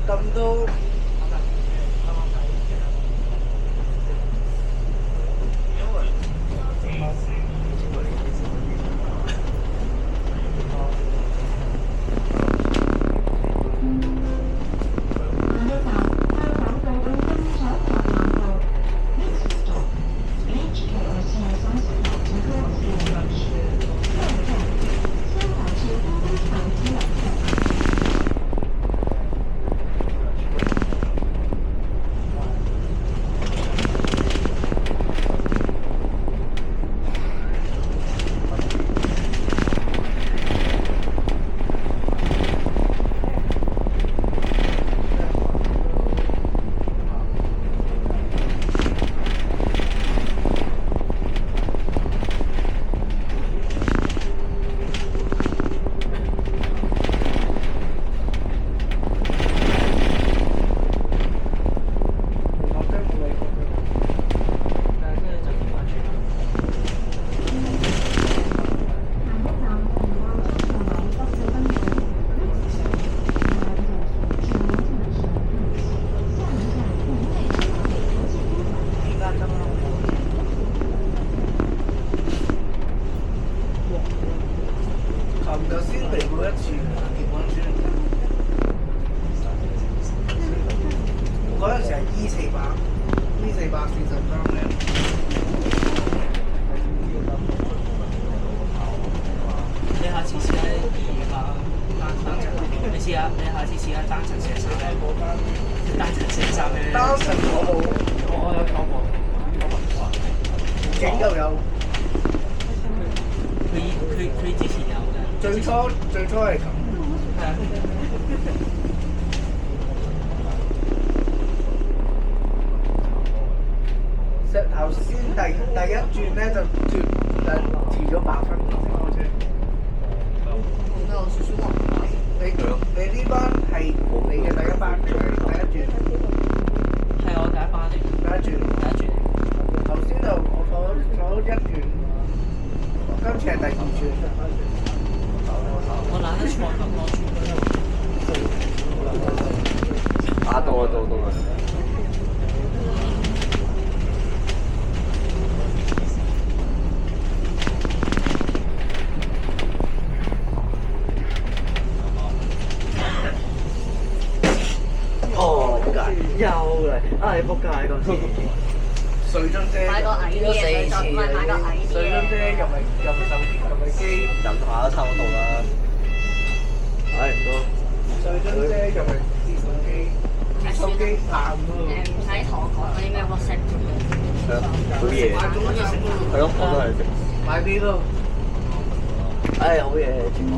咁都你下次試下200單層，你試下，你下次試下單層射三咧，單層射三咧。單層我冇，我有講過，景又有。佢之前有嘅。最初係咁。係啊。石頭先第一轉咧就遲咗8分鐘先開車。我有少少暈。你呢班係你嘅第一班，第一轉。係我第一班嚟。第一轉。頭先就我坐一轉，今次係第2轉。我懶得坐咁多轉。到啦。又嚟，你仆街今次。水樽姐買個矮啲嘅，唔係買個矮啲嘅。水樽姐又咪機，飲下都差唔多到啦。唔該。水樽姐又咪自動機，手機爛喎。唔使同我講嗰啲咩 WhatsApp 好嘢。係咯，我都係食。買啲咯。好嘢，全華。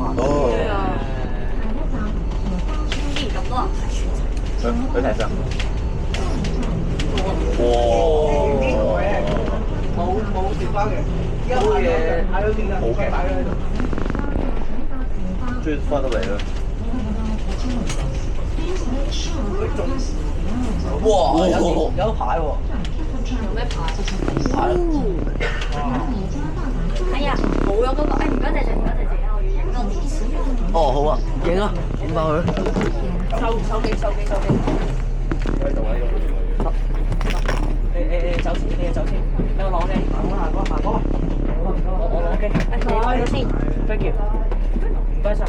竟然咁多人排全程。佢睇上。冇食包嘅，好嘢，睇到點解？好嘅，擺喺度。終於翻到嚟啦！佢仲哇！有牌喎。有咩牌？牌咯。哎呀，冇咗嗰個，唔該謝謝，我要影個電視。哦，好啊，影啊，影翻佢。收機。你走先，你走先，等我攞機。行過。我攞機。你攞咗先。Thank you。唔該晒。